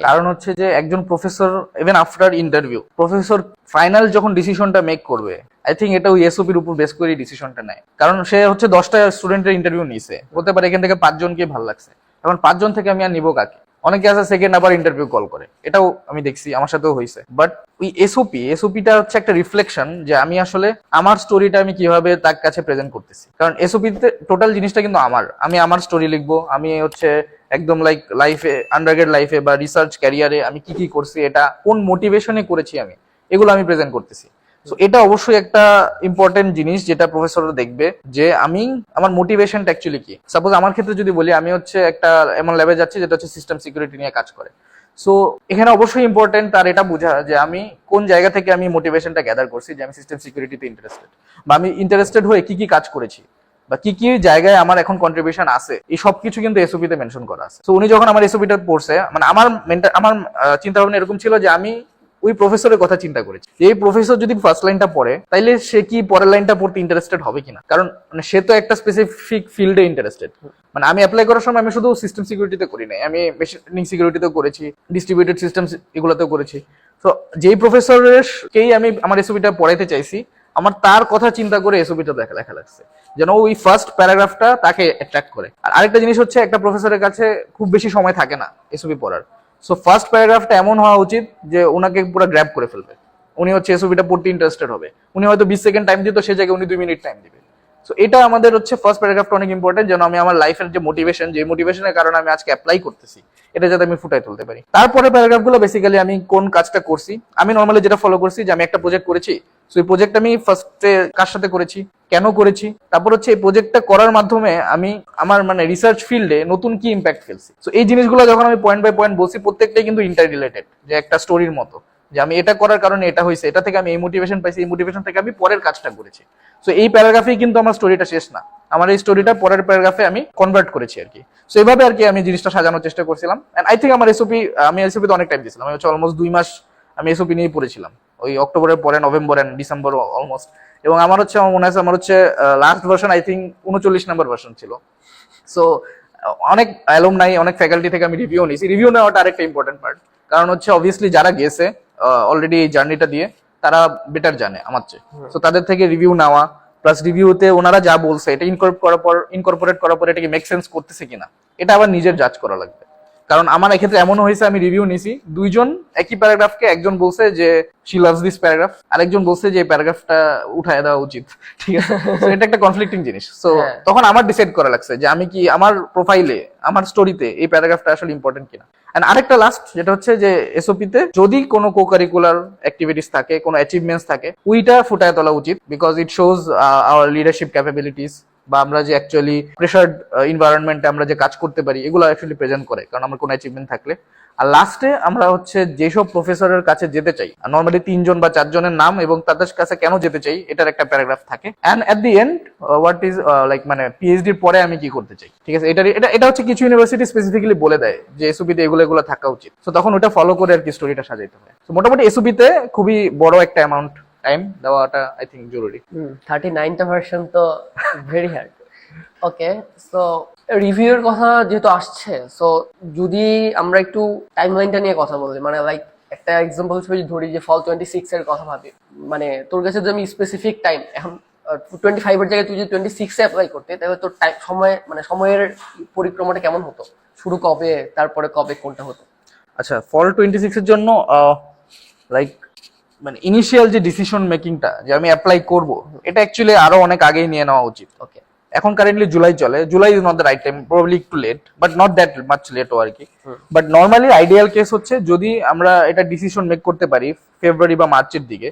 কারণ হচ্ছে যে একজন professor even after interview, professor final যখন ডিসিশনটা মেক করবে, আই থিঙ্ক এটা ওই এসওপির উপর বেস করে ডিসিশনটা নেয়। কারণ সে হচ্ছে 10টা স্টুডেন্টের ইন্টারভিউ নিছে, হতে পারে এখান থেকে 5 জনকে ভালো লাগছে, এখন 5 জন থেকে আমি আর নিবো কাকে? অনেকে আছে সেকেন্ড আবার ইন্টারভিউ কল করে, এটাও আমি দেখছি, আমার সাথেও হয়েছে। বাট ওই এসওপিটা হচ্ছে একটা রিফ্লেকশন যে আমি আসলে আমার স্টোরিটা আমি কিভাবে তার কাছে প্রেজেন্ট করতেছি। কারণ এসওপিতে টোটাল জিনিসটা কিন্তু আমি আমার স্টোরি লিখবো, আমি হচ্ছে একদম লাইক লাইফে, আন্ডারগ্রেড লাইফে বা রিসার্চ ক্যারিয়ারে আমি কি কি করছি, এটা কোন মোটিভেশনে করেছি আমি, এগুলো আমি প্রেজেন্ট করতেছি। সো এটা অবশ্যই একটা ইম্পর্টেন্ট জিনিস যেটা প্রফেসররা দেখবে, যে আমি আমার মোটিভেশনটা অ্যাকচুয়ালি কি। সাপোজ আমার ক্ষেত্রে যদি বলি, আমি হচ্ছে একটা এমন ল্যাবে যাচ্ছি যেটা হচ্ছে সিস্টেম সিকিউরিটি নিয়ে কাজ করে। সো এখানে অবশ্যই ইম্পর্টেন্ট তার এটা বোঝা যে আমি কোন জায়গা থেকে আমি মোটিভেশনটা গ্যাদার করছি যে আমি সিস্টেম সিকিউরিটিতে ইন্টারেস্টেড, বা আমি ইন্টারেস্টেড হয়ে কি কি কাজ করেছি বা কি কি জায়গায় আমার এখন কন্ট্রিবিউশন আছে, এই সবকিছু কিন্তু এসওপিতে মেনশন করা আছে। তো উনি যখন আমার এসওপিটা পড়ছে, মানে আমার চিন্তা ভাবনা এরকম ছিল যে আমি ওই প্রফেসরের কথা চিন্তা করেছি, এই প্রফেসর যদি ফার্স্ট লাইনটা পড়ে তাইলে সে কি পরের লাইনটা পড়তে ইন্টারেস্টেড হবে কিনা। কারণ মানে সে তো একটা স্পেসিফিক ফিল্ডে ইন্টারেস্টেড। মানে আমি অ্যাপ্লাই করার সময় আমি শুধু সিস্টেম সিকিউরিটিতে করি নাই, আমি মেশিন সিকিউরিটিতেও করেছি, ডিস্ট্রিবিউটেড সিস্টেম এগুলোতেও করেছি। তো যেই প্রফেসরকেই আমি আমার এসওপিটা পড়াইতে চাইছি, আমার তার কথা চিন্তা করে এসওপিটা লেখা লাগছে, যেন ওই ফার্স্ট প্যারাগ্রাফটা তাকে অ্যাট্রাক্ট করে। আর আরেকটা জিনিস হচ্ছে, একটা প্রফেসরের কাছে খুব বেশি সময় থাকে না এসওপি পড়ার। সো ফার্স্ট প্যারাগ্রাফটা এমন হওয়া উচিত যে ওনাকে পুরো গ্র্যাব করে ফেলবে, উনি হচ্ছে এসওপিটা পড়তে ইন্টারেস্টেড হবে। উনি হয়তো 20 সেকেন্ড টাইম দিত, সে জায়গায় উনি 2 মিনিট টাইম দিবে। সো এটা আমাদের হচ্ছে ফার্স্ট প্যারাগ্রাফটা অনেক ইম্পর্টেন্ট, যেন আমি আমার লাইফের যে মোটিভেশনের কারণে আমি আজকে অ্যাপ্লাই করতেছি, এটা যাতে আমি ফুটাই তুলতে পারি। তারপরে প্যারাগ্রাফগুলো বেসিক্যালি আমি কোন কাজটা করছি, আমি নর্মালি যেটা ফলো করছি যে আমি একটা প্রজেক্ট করেছি, সো এই প্রজেক্ট আমি ফার্স্টে কার সাথে করেছি, কেন করেছি, তারপর হচ্ছে এই প্রজেক্টটা করার মাধ্যমে আমি আমার মানে রিসার্চ ফিল্ডে নতুন কি ইম্প্যাক্ট ফেলছি। সো এই জিনিসগুলো যখন আমি পয়েন্ট বাই পয়েন্ট বলছি, প্রত্যেকটাই কিন্তু ইন্টার রিলেটেড, যে একটা স্টোরির মতো, যে আমি এটা করার কারণে এটা হয়েছে, এটা থেকে আমি এই মোটিভেশন পাইছি, এই মোটিভেশন থেকে আমি পরের কাজটা করেছি। সো এই প্যারাগ্রাফেই কিন্তু আমার স্টোরিটা শেষ না, আমার এই স্টোরিটা পরের প্যারাগ্রাফে আমি কনভার্ট করেছি আর কি। সো এইভাবে আর কি আমি জিনিসটা সাজানোর চেষ্টা করছিলাম। এন্ড আই থিঙ্ক আমার আমি এসওপিতে অনেক টাইম দিয়েছিলাম, আমি হচ্ছে অলমোস্ট 2 মাস আমি এসওপি নিয়ে পড়েছিলাম, ওই অক্টোবরের পরে নভেম্বর এন্ড ডিসেম্বর অলমোস্ট। এবং আমার মনে আছে আমার হচ্ছে last version I think 39 number version ছিল। সো অনেক অ্যালুমনাই, অনেক ফ্যাকাল্টি থেকে আমি রিভিউ নিয়েছি। রিভিউ নেওয়াটা আরেকটা ইম্পর্টেন্ট পার্ট, কারণ হচ্ছে অবভিয়াসলি যারা গেছে অলরেডি এই জার্নিটা দিয়ে, তারা বেটার জানে আমার চেয়ে। সো তাদের থেকে রিভিউ নেওয়া, প্লাস রিভিউতে ওনারা যা বলছে এটা ইনকর্পোরেট করার পর এটাকে মেক সেন্স করতেছে কিনা, এটা আবার নিজের জাজ করা লাগবে। কারণ আমার এক্ষেত্রে এমন হয়েছে, আমি রিভিউ নিছি, দুইজন একই প্যারাগ্রাফকে, একজন বলছে যে শি লাভস দিস প্যারাগ্রাফ, আরেকজন বলছে যে এই প্যারাগ্রাফটা উঠায় দেওয়া উচিত, ঠিক আছে। So এটা একটা কনফ্লিক্টিং জিনিস। সো তখন আমার ডিসাইড করা লাগছে যে আমি কি আমার প্রোফাইলে, আমার স্টোরিতে এই প্যারাগ্রাফটা আসলে ইম্পর্টেন্ট কিনা। এন্ড আরেকটা লাস্ট যেটা হচ্ছে যে এসওপিতে যদি কোনো কো কারিকুলার অ্যাক্টিভিটিস থাকে, কোনো অ্যাচিভমেন্টস থাকে, ওইটা ফুটায় তোলা উচিত, because it shows our leadership capabilities, বা আমরা যে অ্যাকচুয়ালি প্রেশার্ড এনভায়রনমেন্টে আমরা যে কাজ করতে পারি, এগুলো অ্যাকচুয়ালি প্রেজেন্ট করে, কারণ আমার কোনো অ্যাচিভমেন্ট থাকলে। আর লাস্টে আমরা হচ্ছে যেসব প্রফেসরের কাছে যেতে চাই, নর্মালি 3 জন বা 4 জনের নাম এবং তাদের কাছে কেন যেতে চাই, এটার একটা প্যারাগ্রাফ থাকে। And at the end what is like মানে পিএইচডির পরে আমি কি করতে চাই, ঠিক আছে। এটা হচ্ছে কিছু ইউনিভার্সিটি স্পেসিফিক্যালি বলে দেয় যে এসওপিতে এগুলো থাকা উচিত। তো তখন ওটা ফলো করে আর কি স্টোরিটা সাজাইতে হয়। তো মোটামুটি এসওপিতে খুবই বড় একটা অ্যামাউন্ট টাইম দেওয়াটা আই থিঙ্ক জরুরি। 39টা ভার্সন তো ভেরি হার্ড। ওকে, সো রিভিউর কথা যেহেতু আসছে, সো যদি আমরা একটু টাইমলাইনটা নিয়ে কথা বলি, মানে লাইক একটা এক্সাম্পল হিসেবে যদি ধরি যে ফল 26 এর কথা ভাবি, মানে তোর কাছে যদি আমি স্পেসিফিক টাইম, এখন 25 এর জায়গায় তুই যদি 26 এ অ্যাপ্লাই করতে, তাহলে তোর টাইম সময়ের পরিক্রমাটা কেমন হতো? শুরু কবে, তারপরে কবে, কোনটা হতো? আচ্ছা, ফল 26 এর জন্য লাইক মানে ইনিশিয়াল যে ডিসিশন মেকিংটা যে আমি অ্যাপ্লাই করব, এটা অ্যাকচুয়ালি আরো অনেক আগেই নিয়ে নেওয়া উচিত। ওকে, এখন কারেন্টলি জুলাই চলে, July is not the right time, probably একটু late, but not that much লেটও আর কি। বাট নর্মালি আইডিয়াল কেস হচ্ছে যদি আমরা এটা ডিসিশন মেক করতে পারি ফেব্রুয়ারি বা মার্চের দিকে,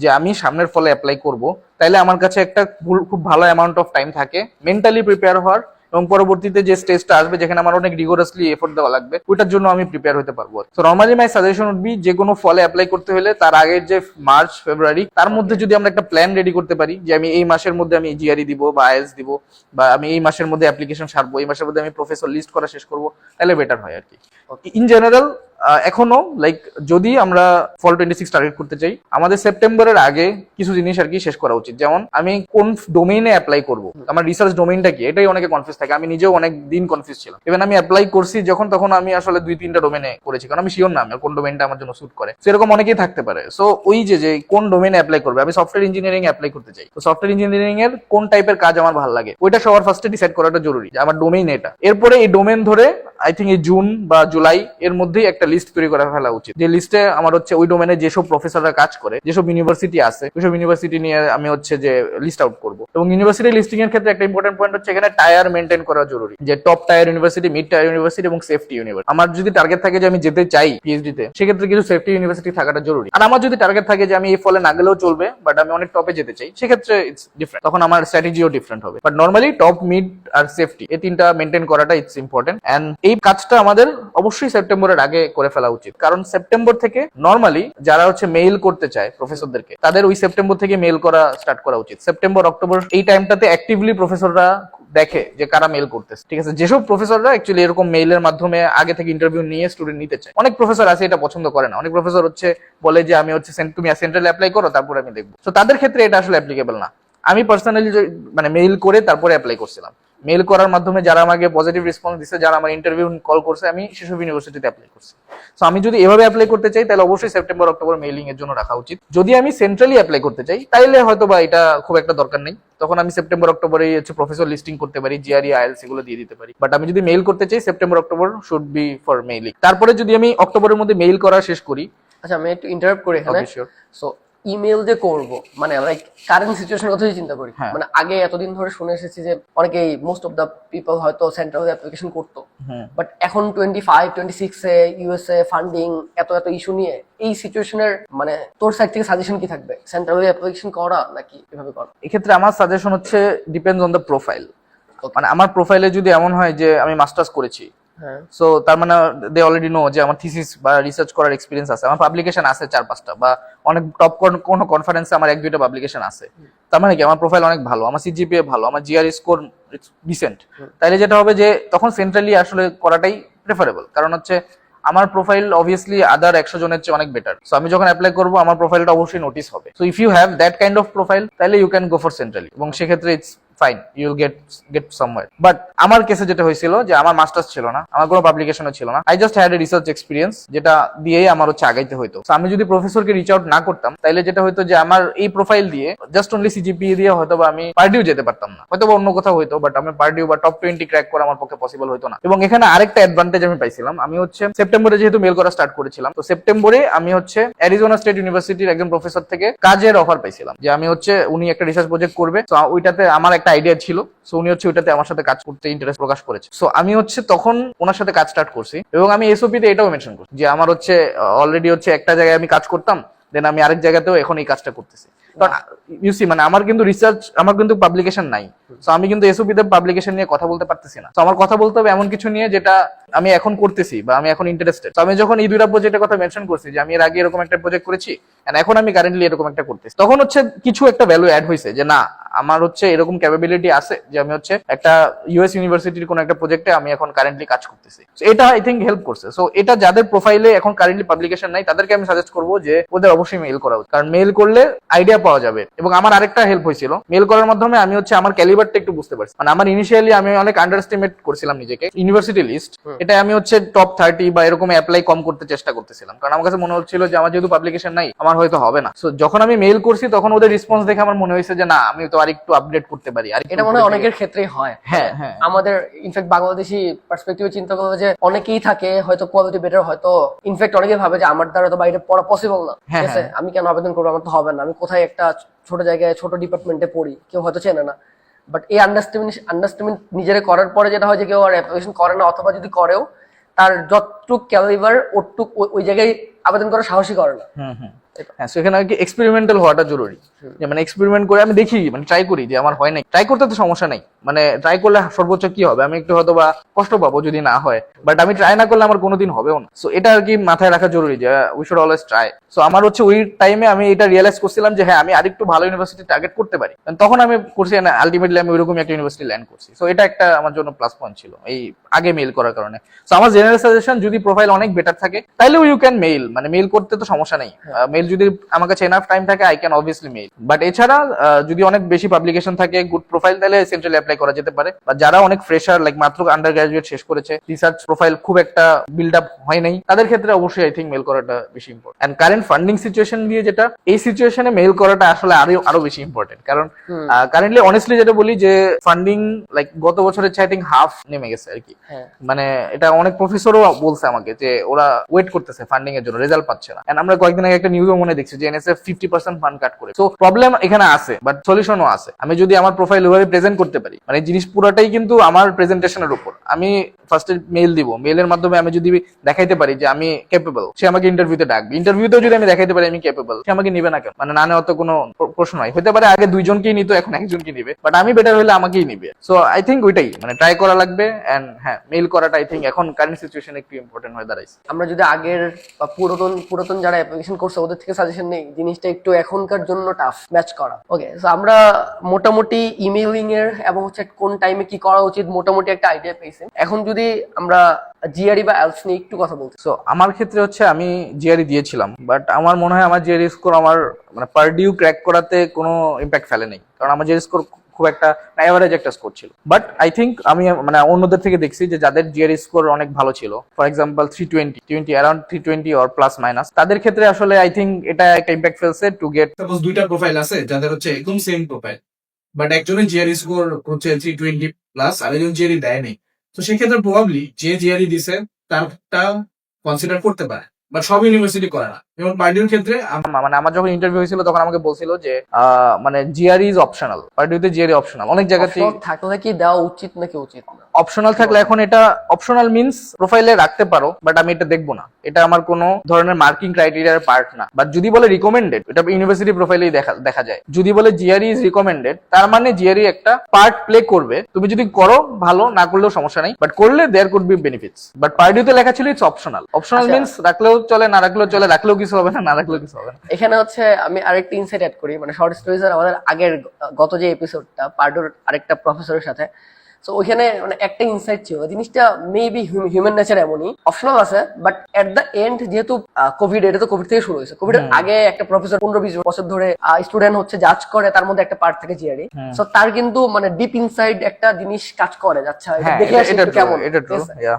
যে আমি সামনের ফলে অ্যাপ্লাই করব, তাইলে আমার কাছে একটা খুব ভালো অ্যামাউন্ট অফ টাইম থাকে মেন্টালি প্রিপেয়ার হওয়ার, এবং পরবর্তীতে যে স্টেজটা আসবে যেখানে আমার অনেক রিগোরাসলি এফোর্ট দেওয়া লাগবে, ওইটার জন্য আমি প্রিপেয়ার হতে পারবো। তো normally my suggestion would be, যে কোনো ফলে অ্যাপ্লাই করতে হলে তার আগের যে মার্চ ফেব্রুয়ারি, তার মধ্যে যদি আমরা একটা প্ল্যান রেডি করতে পারি যে আমি এই মাসের মধ্যে আমি জিআরই দিব বা আইএলটিএস দিব, বা আমি এই মাসের মধ্যে অ্যাপ্লিকেশন সারবো, এই মাসের মধ্যে আমি প্রফেসর লিস্ট করা শেষ করবো, তাহলে বেটার হয় আর কি। ইন জেনারেল এখনো লাইক যদি আমরা ফল 26 টার্গেট করতে চাই, আমাদের সেপ্টেম্বরের আগে কিছু জিনিস আর কি শেষ করা উচিত। যেমন আমি কোন ডোমেইনে অ্যাপ্লাই করব, আমার রিসার্চ ডোমেইনটা কি, এটাই অনেকে কনফিউজ থাকে। আমি নিজেও অনেক দিন কনফিউজ ছিলাম। ইভেন আমি অ্যাপ্লাই করছি যখন, তখন আমি আসলে 2-3টা ডোমেইনে করেছি, কারণ আমি শিওর না আমার কোন ডোমেইনটা আমার জন্য স্যুট করে। সেরকম অনেকেই থাকতে পারে। সো ওই যে কোন ডোমেইনে অ্যাপ্লাই করবে, আমি সফটওয়্যার ইঞ্জিনিয়ারিং অ্যাপ্লাই করতে চাই, তো সফটওয়্যার ইঞ্জিনিয়ারিং এর কোন টাইপের কাজ আমার ভালো লাগে, ওইটা সবার ফার্স্টে ডিসাইড করাটা জরুরি যে আমার ডোমেইন এটা। এরপরে এই ডোমেইন ধরে আই থিঙ্ক এই জুন বা জুলাই এর মধ্যেই একটা লিস্ট তৈরি করে ফেলা উচিত, যে লিস্টে আমার হচ্ছে ওই ডোমেনে যেসব প্রফেসররা কাজ করে, যেসব ইউনিভার্সিটি আছে, ওইসব ইউনিভার্সিটি নিয়ে আমি হচ্ছে যে লিস্ট আউট করবো। এবং ইউনিভার্সিটি লিস্টিং এর ক্ষেত্রে একটা ইম্পর্টেন্ট পয়েন্ট হচ্ছে এখানে টায়ার মেনটেন করা জরুরি, যে top tyre university, mid tyre university এবং সেফটি ইউনিভার্সিটি। আমার যদি টার্গেট থাকে যে আমি যেতে চাই পিএইচডি তে, সেক্ষেত্রে কিছু সেফটি ইউনিভার্সিটি থাকাটা জরুরি। আর আমার যদি টার্গেট থাকে যে আমি এই ফলে না গেলেও চলবে, বাট আমি অনেক টপে যেতে চাই, সেক্ষেত্রে ইটস ডিফারেন্ট, তখন আমার স্ট্র্যাটেজিও ডিফারেন্ট হবে। বাট নর্মালি টপ, মিড আর সেফটি, এই তিনটা মেনটেন করাটা ইটস ইম্পর্টেন্ট। এন্ড এই কাজটা আমাদের অবশ্যই সেপ্টেম্বরের আগে করে ফেলা উচিত, কারণ সেপ্টেম্বর থেকে নর্মালি যারা হচ্ছে মেইল করতে চায় প্রফেসরদেরকে, তাদের ওই সেপ্টেম্বর থেকে মেইল করা স্টার্ট করা উচিত। সেপ্টেম্বর, অক্টোবর এই টাইমটাতে অ্যাক্টিভলি প্রফেসররা দেখে যে কারা মেইল করতেছে, ঠিক আছে। যেসব প্রফেসররা অ্যাকচুয়ালি এরকম মেইলের মাধ্যমে আগে থেকে ইন্টারভিউ নিয়ে স্টুডেন্ট নিতে চায়, অনেক প্রফেসর আছে এটা পছন্দ করে না। অনেক প্রফেসর হচ্ছে বলে যে আমি হচ্ছে তুমি সেন্ট্রালে অ্যাপ্লাই করো, তারপর আমি দেখবো। তো তাদের ক্ষেত্রে এটা আসলে অ্যাপ্লিকেবল না। আমি পার্সোনালি মানে মেইল করে তারপরে অ্যাপ্লাই করছিলাম, মেল করার মাধ্যমে যারা আমাকে পজিটিভ রেসপন্স দিচ্ছে, যারা আমার ইন্টারভিউ কল করছে, আমি সেসব ইউনিভার্সিটিতে অ্যাপ্লাই করছি। তো আমি যদি এভাবে অ্যাপ্লাই করতে চাই তাহলে অবশ্যই সেপ্টেম্বর অক্টোবর মেইলিং এর জন্য রাখা উচিত। যদি আমি সেন্ট্রালি অ্যাপ্লাই করতে চাই তাইলে হয়তো বা এটা খুব একটা দরকার নেই, তখন আমি সেপ্টেম্বর অক্টোবরে হচ্ছে প্রফেসর লিস্টিং করতে পারি, জিআরই আইএলস এগুলো দিয়ে দিতে পারি। বাট আমি যদি মেইল করতে চাই September October should be for mailing. তারপরে যদি আমি অক্টোবরের মধ্যে মেইল করা শেষ করি। আচ্ছা, আমি একটু ইন্টারাপ্ট করি এখানে। Okay, sure. সো ইমেল যে করব, মানে লাইক কারেন্ট সিচুয়েশনের কথা যদি চিন্তা করি, হ্যাঁ। মানে আগে এতদিন ধরে শুনে এসেছি যে অনেকেই মোস্ট অফ দ্য পিপল হয়তো সেন্ট্রাল অ্যাপ্লিকেশন করতো, বাট এখন 25-26 এ ইউএসএ ফান্ডিং এত এত ইস্যু নিয়ে এই সিচুয়েশনের মানে তোর সাইড থেকে সাজেশন কি থাকবে, সেন্ট্রাল অ্যাপ্লিকেশন করা নাকি এভাবে করা? এক্ষেত্রে আমার সাজেশন হচ্ছে ডিপেন্ডস অন দ্য প্রোফাইল। মানে আমার প্রোফাইলে যদি এমন হয় যে আমি মাস্টার্স করেছি, হ্যাঁ, সো তার মানে দে অলরেডি নো যে আমার থিসিস বা রিসার্চ করার এক্সপিরিয়েন্স আছে, আমার পাবলিকেশন আছে 4-5টা, বা অনেক টপ কোনো কনফারেন্সে আমার 1-2টা পাবলিকেশন আছে। তার মানে কি আমার প্রোফাইল অনেক ভালো, আমার সিজিপিএ ভালো, আমার জিআরই স্কোর ডিসেন্ট। তাইলে যেটা হবে যে তখন সেন্ট্রালি আসলে করাটাই প্রেফারেবল, কারণ হচ্ছে আমার প্রোফাইল অবভিয়াসলি আদার 100 জনের চেয়ে অনেক বেটার। সো আমি যখন অ্যাপ্লাই করবো আমার প্রোফাইলটা অবশ্যই নোটিস হবে। So if you have that kind of profile তাহলে you can go for centrally, এবং সেক্ষেত্রে it's fine, you will get somewhere. But আমার কেসে যেটা হয়েছিল যে আমার মাস্টার্স ছিল না, আমার কোনো পাবলিকেশনও ছিল না, I just had a research experience, যেটা দিয়েই আমার হচ্ছে আগাইতে হইতো। So আমি যদি প্রফেসরকে রিচ আউট না করতাম তাহলে যেটা হইতো যে আমার এই প্রোফাইল দিয়ে জাস্ট অনলি সিজিপিএ দিয়ে হয়তো বা আমি পার্ডিউ যেতে পারতাম না, হয়তো বা অন্য কোথাও হইতো, বাট আমি পার্ডিউ বা টপ 20 ক্র্যাক করা আমার পক্ষে পসিবল হইতো না। এবং এখানে আরেকটা অ্যাডভান্টেজ আমি পাইছিলাম, আমি হচ্ছে সেপ্টেম্বরে যেহেতু মেল করা স্টার্ট করেছিলাম, তো সেপ্টেম্বরে আমি হচ্ছে অ্যারিজোনা স্টেট ইউনিভার্সিটির একজন প্রফেসর থেকে কাজের অফার পাইছিলাম, যে আমি হচ্ছে উনি একটা রিসার্চ প্রজেক্ট করবে, তো ওইটাতে আমার একটা আইডিয়া ছিল, সো উনি হচ্ছে ওইটাতে আমার সাথে কাজ করতে ইন্টারেস্ট প্রকাশ করেছে। সো আমি হচ্ছে তখন ওনার সাথে কাজ স্টার্ট করছি, এবং আমি এসওপি তে এটাও মেনশন করছি যে আমার হচ্ছে অলরেডি হচ্ছে একটা জায়গায় আমি কাজ করতাম, দেন আমি আরেক জায়গাতেও এখন এই কাজটা করতেছি। কারণ ইউসি মানে আমার কিন্তু রিসার্চ, আমার কিন্তু পাবলিকেশন নাই, সো আমি কিন্তু এসওপি তে পাবলিকেশন নিয়ে কথা বলতে পারতেছি না। তো আমার কথা বলতে হবে এমন কিছু নিয়ে যেটা আমি এখন করতেছি বা আমি এখন ইন্টারেস্টেড। তো আমি যখন এই দুইটা প্রজেক্টের কথা মেনশন করছি যে আমি এর আগে এরকম একটা প্রজেক্ট করেছি এন্ড এখন আমি কারেন্টলি এরকম একটা করতেছি, তখন হচ্ছে কিছু একটা ভ্যালু অ্যাড হয়েছে যে না আমার হচ্ছে এরকম ক্যাপাবিলিটি আছে যে আমি হচ্ছে একটা ইউএস ইউনিভার্সিটির কোন একটা প্রজেক্টে আমি এখন কারেন্টলি কাজ করতেছি। এটা আই থিঙ্ক হেল্প করছে। সো এটা যাদের প্রোফাইলে এখন কারেন্টলি পাবলিকেশন নাই তাদেরকে আমি সাজেস্ট করবো যে ওদের অবশ্যই মেইল করা উচিত, কারণ মেইল করলে আইডিয়া পাওয়া যাবে। এবং আমার আরেকটা হেল্প হয়েছিল মেইল করার মাধ্যমে, আমি হচ্ছে আমার ক্যালিবারটা একটু বুঝতে পারছি। মানে আমার ইনিশিয়ালি আমি অনেক আন্ডারএস্টিমেট করছিলাম নিজেকে, ইউনিভার্সিটি লিস্ট এটা আমি হচ্ছে টপ 30 বা এরকম অ্যাপ্লাই কম করতে চেষ্টা করতেছিলাম, কারণ আমার কাছে মনে হচ্ছিল যে আমার যেহেতু পাবলিকেশন নাই আমার হয়তো হবে না। সো যখন আমি মেইল করছি তখন ওদের রেসপন্স দেখে আমার মনে হয়েছে যে না আমি তো আরেকটু আপডেট করতে পারি। আর এটা মনে হয় অনেকের ক্ষেত্রেই হয়। হ্যাঁ হ্যাঁ, আমাদের ইনফ্যাক্ট বাংলাদেশি পার্সপেক্টিভে চিন্তা করলে যে অনেকেই থাকে হয়তো কোয়ালিটি বেটার, হয়তো ইনফ্যাক্ট অনেকেই ভাবে যে আমার দ্বারা তো বাইরে পড়া পসিবল না, ঠিক আছে, আমি কেন আবেদন করবো, আমার তো হবে না, আমি কোথায় একটা ছোট জায়গায় ছোট ডিপার্টমেন্টে পড়ি, কেউ হয়তো চেনে না। বাট এই আন্ডারস্ট্যান্ডিং নিজেরা করার পরে যেটা হয় যে কেউ আর অ্যাপ্লিকেশন করে না, অথবা যদি করেও তার যতটুক ক্যালিবার ওটুক ওই জায়গায় আবেদন করার সাহসী করে না। হ্যাঁ, সেখানে আর কি এক্সপেরিমেন্টাল হওয়াটা জরুরি, যে মানে এক্সপেরিমেন্ট করে আমি দেখি, মানে ট্রাই করি যে আমার হয় নাই, ট্রাই করতে তো সমস্যা নাই, মানে ট্রাই করলে সর্বোচ্চ কি হবে, আমি একটু হয়তো বা কষ্ট পাবো যদি না হয়, বাট আমি ট্রাই না করলে আমার কোনোদিন হবেও না। সো এটা আর কি মাথায় রাখা জরুরি যে we should always try. So আমার হচ্ছে ওই টাইমে আমি এটা রিয়েলাইজ করছিলাম যে হ্যাঁ আমি আরেকটু ভালো ইউনিভার্সিটি টার্গেট করতে পারি, তখন আমি করছি না, আলটিমেটলি আমি ওইরকম একটা ইউনিভার্সিটি ল্যান্ড করছি। সো এটা একটা আমার জন্য প্লাস পয়েন্ট ছিল এই আগে মেইল করার কারণে। সো আমার জেনারেল সাজেশন, যদি প্রোফাইল অনেক বেটার থাকে তাহলে ইউ ক্যান মেইল, মানে মেইল করতে তো সমস্যা নেই, মেইল যদি আমার কাছে এনাফ টাইম থাকে I can obviously mail. But এছাড়া যদি অনেক বেশি পাবলিকেশন থাকে, গুড প্রোফাইল, তাহলে সেন্ট্রালি অ্যাপ্লাই করা যেতে পারে। বা যারা অনেক ফ্রেশার, লাইক মাত্র আন্ডার গ্রাজুয়েট শেষ করেছে, রিসার্চ প্রোফাইল খুব একটা বিল্ড আপ হয় নাই, তাদের ক্ষেত্রে অবশ্যই আই থিঙ্ক মেইল করাটা বেশি important. And current funding situation দিয়ে যেটা, এই সিচুয়েশনে মেইল করাটা আসলে আরো বেশি ইম্পর্টেন্ট, কারণ কারেন্টলি অনেস্টলি যেটা বলি যে ফান্ডিং লাইক গত বছরের চেয়ে আই থিঙ্ক হাফ নেমে গেছে আর কি। মানে এটা অনেক প্রফেসরও বলছে আমাকে যে ওরা ওয়েট করতেছে ফান্ডিং এর জন্য, রেজাল্ট পাচ্ছে না। এন্ড আমরা কয়েকদিন আগে একটা নিউজও মনে দেখছি যে এনএসএফ 50% ফান্ড কাট করে। সো প্রবলেম এখানে আছে, বাট সলিউশনও আছে। আমি যদি আমার প্রোফাইল ওইভাবে প্রেজেন্ট করতে পারি, মানে জিনিস পুরোটাই কিন্তু আমার প্রেজেন্টেশনের উপর। আমি ফার্স্টে মেইল দিব, মেইলের মাধ্যমে আমি যদি দেখাইতে পারি যে আমি ক্যাপেবল, সে আমাকে ইন্টারভিউতে ডাকবে, ইন্টারভিউতেও যদি আমি দেখাইতে পারি আমি ক্যাপেবল, সে আমাকে নিবে না কেন, মানে না নেওয়ার তো কোনো প্রশ্ন নাই। হতে পারে আগে দুইজনকেই নিত, এখন একজনকে নিবে, বাট আমি বেটার হলে আমাকেই নিবে। সো আই থিঙ্ক ওইটাই মানে ট্রাই করা লাগবে। এন্ড হ্যাঁ, মেইল করাটা আই থিঙ্ক এখন কারেন্ট সিচুয়েশনে একটু ইম্পর্টেন্ট হয়ে দাঁড়াইছে। আমরা যদি আগের বা পুরাতন যারা অ্যাপ্লিকেশন করছে ওদের থেকে সাজেশন নেই, জিনিসটা একটু এখনকার জন্য টাফ ম্যাচ করা। ওকে, সো আমরা মোটামুটি ইমেইলিং এর এবং হচ্ছে কোন টাইমে কি করা উচিত মোটামুটি একটা আইডিয়া পেয়েছি। এখন যদি আমরা জিআরই বা এলস নিয়ে একটু কথা বলছি। সো আমার ক্ষেত্রে হচ্ছে আমি জিআরই দিয়েছিলাম, বাট আমার মনে হয় আমার জিআরই স্কোর আমার মানে পার ডিউ ক্র্যাক করাতে কোনো ইম্প্যাক্ট ফেলে নেই, কারণ আমার জিআরই স্কোর খুব একটা অ্যাভারেজ একটা স্কোর ছিল। বাট আই থিঙ্ক আমি মানে অন্যদের থেকে দেখছি যে যাদের জিআরই স্কোর অনেক ভালো ছিল, for example 320 around 320 or plus minus, তাদের ক্ষেত্রে আসলে আই থিঙ্ক এটা একটা ইম্প্যাক্ট ফেলছে টু গেট। সাপোজ দুইটা প্রোফাইল আছে যাদের হচ্ছে একদম সেম প্রোফাইল, বাট একজনের জিআরই স্কোর হচ্ছে 320 প্লাস আর একজন জিআরই দেয়নি, তো সেক্ষেত্রে প্রবাবলি যে জিআরই দিছে তারটা কনসিডার করতে পারে, বাট সব ইউনিভার্সিটি করে না। যেমন পার্ডিউর ক্ষেত্রে মানে আমার যখন ইন্টারভিউ হয়েছিল তখন আমাকে বলছিল যে মানে জিআরই ইজ অপশনাল, পার্টিতে জিআরই অপশনাল। অনেক জায়গাতে Optional থাকলে কি দেওয়া উচিত নাকি উচিত না? অপশনাল থাকলে, এখন এটা অপশনাল মিন্স প্রোফাইলে রাখতে পারো, বাট আমি এটা দেখবো না, এটা আমার কোনো ধরনের মার্কিং ক্রাইটেরিয়ার পার্ট না। বাট যদি বলে রিকমেন্ডেড, এটা ইউনিভার্সিটি প্রোফাইলেই দেখা যায়। যদি বলে জিআরই ইজ রিকমেন্ডেড, তার মানে জিআরই একটা পার্ট প্লে করবে। তুমি যদি করো ভালো, না করলেও সমস্যা নেই, বাট করলে there could be benefits. But পার্টিতে লেখা ছিল ইটস অপশনাল। অপশনাল মিন্স রাখলেও চলে, না রাখলেও চলে, রাখলেও কিছু হবে না, না রাখলেও কিছু হবে না। এখানে হচ্ছে আমি আরেকটা ইনসাইট অ্যাড করি, মানে শর্ট স্টোরিজের আমাদের আগের গত যে এপিসোডটা পার্ডোর আরেকটা প্রফেসরের সাথে, সো ওইখানে মানে একটা ইনসাইট ছিল, জিনিসটা মেবি হিউম্যান নেচার এমনই, অপশনাল আছে, বাট এট দ্য এন্ড যেহেতু কোভিড, এটা তো কোভিড থেকে শুরু হয়েছে, কোভিড এর আগে একটা প্রফেসর 15-20 বছর ধরে স্টুডেন্ট হচ্ছে জাজ করে, তার মধ্যে একটা পার্ট থাকে জিআরই, সো তার কিন্তু মানে ডিপ ইনসাইড একটা জিনিস কাজ করে, আচ্ছা হ্যাঁ, দেখে আসি এটা একটু কেমন, এটা ট্রু,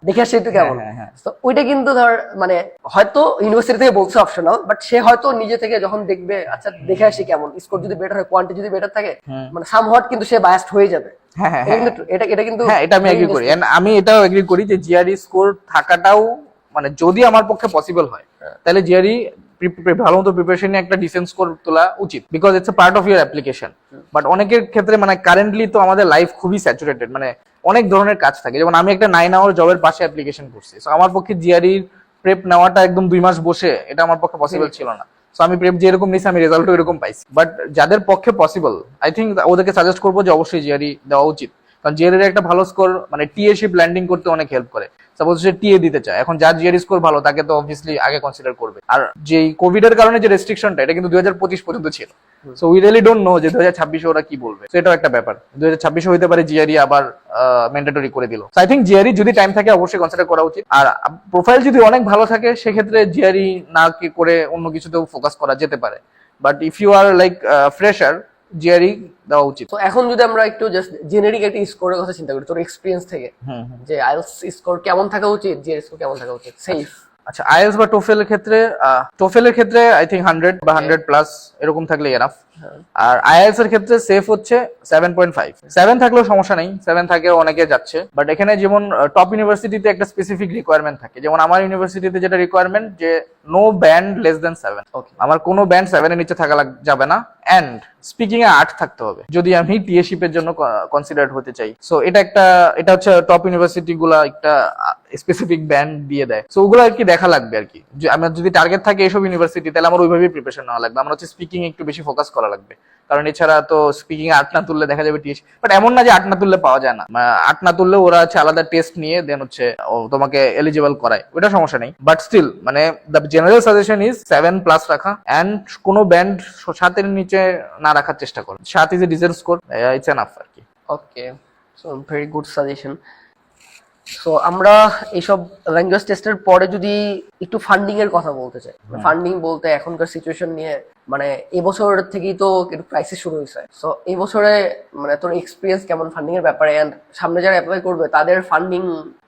দেখে আসি একটু কেমন। হ্যাঁ। তো ওইটা কিন্তু ধর মানে হয়তো ইউনিভার্সিটি থেকে বলছে অপশনাল, বাট সে হয়তো নিজে থেকে যখন দেখবে আচ্ছা দেখে আসি কেমন, স্কোর যদি বেটার হয়, কোয়ান্টিটি যদি বেটার থাকে, মানে সামহাট কিন্তু সে বায়াসড হয়ে যাবে। এটা কিন্তু হ্যাঁ, এটা আমি এগ্রি করি। আমি এটাও এগ্রি করি যে জিআরই স্কোর থাকাটাও মানে যদি আমার পক্ষে পসিবল হয়, তাহলে জিআরই ভালো মতো প্রিপারেশন নিয়ে একটা ডিসেন্ট স্কোর তোলা উচিত, because it's a part of your application. But অনেকের ক্ষেত্রে মানে কারেন্টলি তো আমাদের লাইফ খুবই স্যাচুরেটেড, মানে অনেক ধরনের কাজ থাকে। যেমন আমি একটা 9 আওয়ার জবের পাশে অ্যাপ্লিকেশন করছি, সো আমার পক্ষে জিআরই প্রেপ নেওয়াটা একদম 2 মাস বসে, এটা আমার পক্ষে পসিবল ছিল না। সো আমি প্রেপ যেরকম নিয়েছি, আমি রেজাল্টও এরকম পাইছি। বাট যাদের পক্ষে পসিবল, আই থিঙ্ক ওদেরকে সাজেস্ট করবো যে অবশ্যই জিআরই দেওয়া উচিত, কারণ জিআরই একটা ভালো স্কোর মানে টিএশিপ ল্যান্ডিং করতে অনেক হেল্প করে। সাপোজ সে টিএ দিতে চায়, এখন যার জিআরই স্কোর ভালো তাকে তো অবভিয়াসলি আগে কনসিডার করবে। আর যে কোভিড এর কারণে যে রেস্ট্রিকশনটা, এটা কিন্তু 2025 পর্যন্ত ছিল। So we really don't know যে 2026 ওরা কি বলবে, সেটাও একটা ব্যাপার। 2026 হইতে পারে জিআরই আবার ম্যান্ডেটরি করে দিল। সো আই থিঙ্ক জিআরই যদি টাইম থাকে অবশ্যই কনসিডার করা উচিত। আর প্রোফাইল যদি অনেক ভালো থাকে, সেক্ষেত্রে জিআরই না করে অন্য কিছুতেও ফোকাস করা যেতে পারে। But if you are like fresher, GRE দেওয়া উচিত। তো এখন যদি আমরা একটু জাস্ট জেনারিক একটা স্কোরের কথা চিন্তা করি, তোর এক্সপেরিয়েন্স থেকে, যে আইএলটিএস স্কোর কেমন থাকা উচিত, জিআরই স্কোর কেমন থাকা উচিত, সেফ? আচ্ছা, আইএলটিএস বা টোফেলের ক্ষেত্রে আই থিঙ্ক 100 বা 100 প্লাস এরকম থাকলে এনাফ। আর আইএলটিএস এর ক্ষেত্রে সেফ হচ্ছে 7.5। 7 থাকলেও সমস্যা নেই, 7 থাকে অনেকে যাচ্ছে। বাট এখানে যেমন টপ ইউনিভার্সিটিতে একটা স্পেসিফিক রিকোয়ারমেন্ট থাকে, যেমন আমার ইউনিভার্সিটিতে যেটা রিকোয়ারমেন্ট যে নো ব্যান্ড লেস দেন 7। আমার কোনো ব্যান্ড 7 এর নিচে থাকা যাবে না, এন্ড স্পিকিং এ 8 থাকতে হবে যদি আমি টিএশিপের জন্য কনসিডার্ড হতে চাই। সো এটা হচ্ছে টপ ইউনিভার্সিটি গুলা একটা স্পেসিফিক ব্যান্ড দিয়ে দেয়। সো ওগুলো আর কি দেখা লাগবে আর কি। আমার যদি টার্গেট থাকে এইসব ইউনিভার্সিটি, তাহলে আমার ওইভাবেই প্রিপারেশন নেওয়া লাগবে। আমার হচ্ছে স্পিকিং একটু বেশি ফোকাস করা লাগবে, কারণ এছাড়া তো স্পিকিং 8 না তুললে দেখা যাবে টিএস। বাট এমন না যে 8 না তুললে পাওয়া যায় না, 8 না তুললে ওরা হচ্ছে আলাদা টেস্ট নিয়ে দেন হচ্ছে তোমাকে এলিজিবল করায়, ওটা সমস্যা নেই। বাট স্টিল মানে the general suggestion is 7 plus রাখা, এন্ড কোনো ব্যান্ড 7 এর নিচে না রাখার চেষ্টা করো। 7 is a decent score, it's enough আর কি। Okay, so very good suggestion. So আমরা এইসব ল্যাঙ্গুয়েজ টেস্টের পরে যদি একটু ফান্ডিং এর কথা বলতে চাই, ফান্ডিং বলতে এখনকার সিচুয়েশন নিয়ে মানে এবছর থেকেই তো একটু ক্রাইসিস শুরু হয়েছে। সো এই বছরে মানে তোর এক্সপিরিয়েন্স কেমন ফান্ডিং এর ব্যাপারে, এন্ড সামনে যারা অ্যাপ্লাই করবে তাদের ফান্ডিং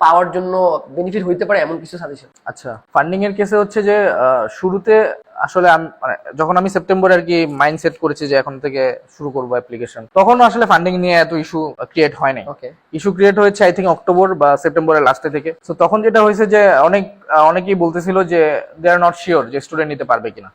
পাওয়ার জন্য বেনিফিট হইতে পারে এমন কিছু সাজেশন? আচ্ছা, ফান্ডিং এর কেসে হচ্ছে যে শুরুতে আসলে মানে যখন আমি সেপ্টেম্বরে আর কি মাইন্ড সেট করেছি যে এখন থেকে শুরু করবো অ্যাপ্লিকেশন, তখন আসলে ফান্ডিং নিয়ে এত ইস্যু ক্রিয়েট হয় নাই। ইস্যু ক্রিয়েট হয়েছে আই থিঙ্ক অক্টোবর বা সেপ্টেম্বরের লাস্টে থেকে। তো তখন যেটা হয়েছে যে অনেকেই বলতেছিল যে দে আর নট শিওর যে স্টুডেন্ট নিতে পারবে কিনা,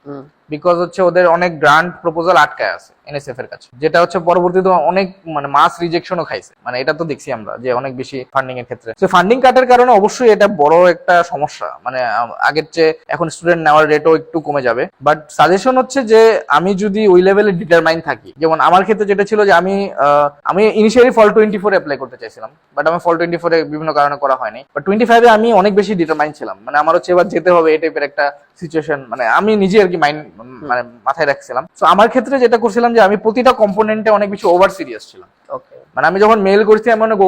বিকজ হচ্ছে ওদের অনেক গ্রান্ট প্রপোজাল আটকায় আছে এনএসএফ এর কাছে, যেটা হচ্ছে পরবর্তীতে অনেক মানে মাস রিজেকশনও খাইছে। মানে এটা তো দেখছি আমরা যে অনেক বেশি ফান্ডিং এর ক্ষেত্রে। তো ফান্ডিং কাটের কারণে অবশ্যই এটা বড় একটা সমস্যা, মানে আগের চেয়ে এখন স্টুডেন্ট নেওয়ার রেটও একটু কমে যাবে। বাট সাজেশন হচ্ছে যে আমি যদি ওই লেভেলে ডিটারমাইন থাকি, যেমন আমার ক্ষেত্রে যেটা ছিল যে আমি ইনিশিয়ালি ফল 24 অ্যাপ্লাই করতে চাইছিলাম, বাট আমি ফল 24 বিভিন্ন কারণে করা হয়নি। বাট 25 আমি অনেক বেশি ডিটারমাইন ছিলাম, মানে আমার হচ্ছে এবার যেতে হবে এই টাইপের একটা সিচুয়েশন, মানে আমি নিজে আর কি মানে মাথায় রাখছিলাম। তো আমার ক্ষেত্রে যেটা করছিলাম যে আমি প্রতিটা কম্পোনেন্টে অনেক বেশি ওভার সিরিয়াস ছিলাম। মানে আমি যখন মেল করছি আমি অনেক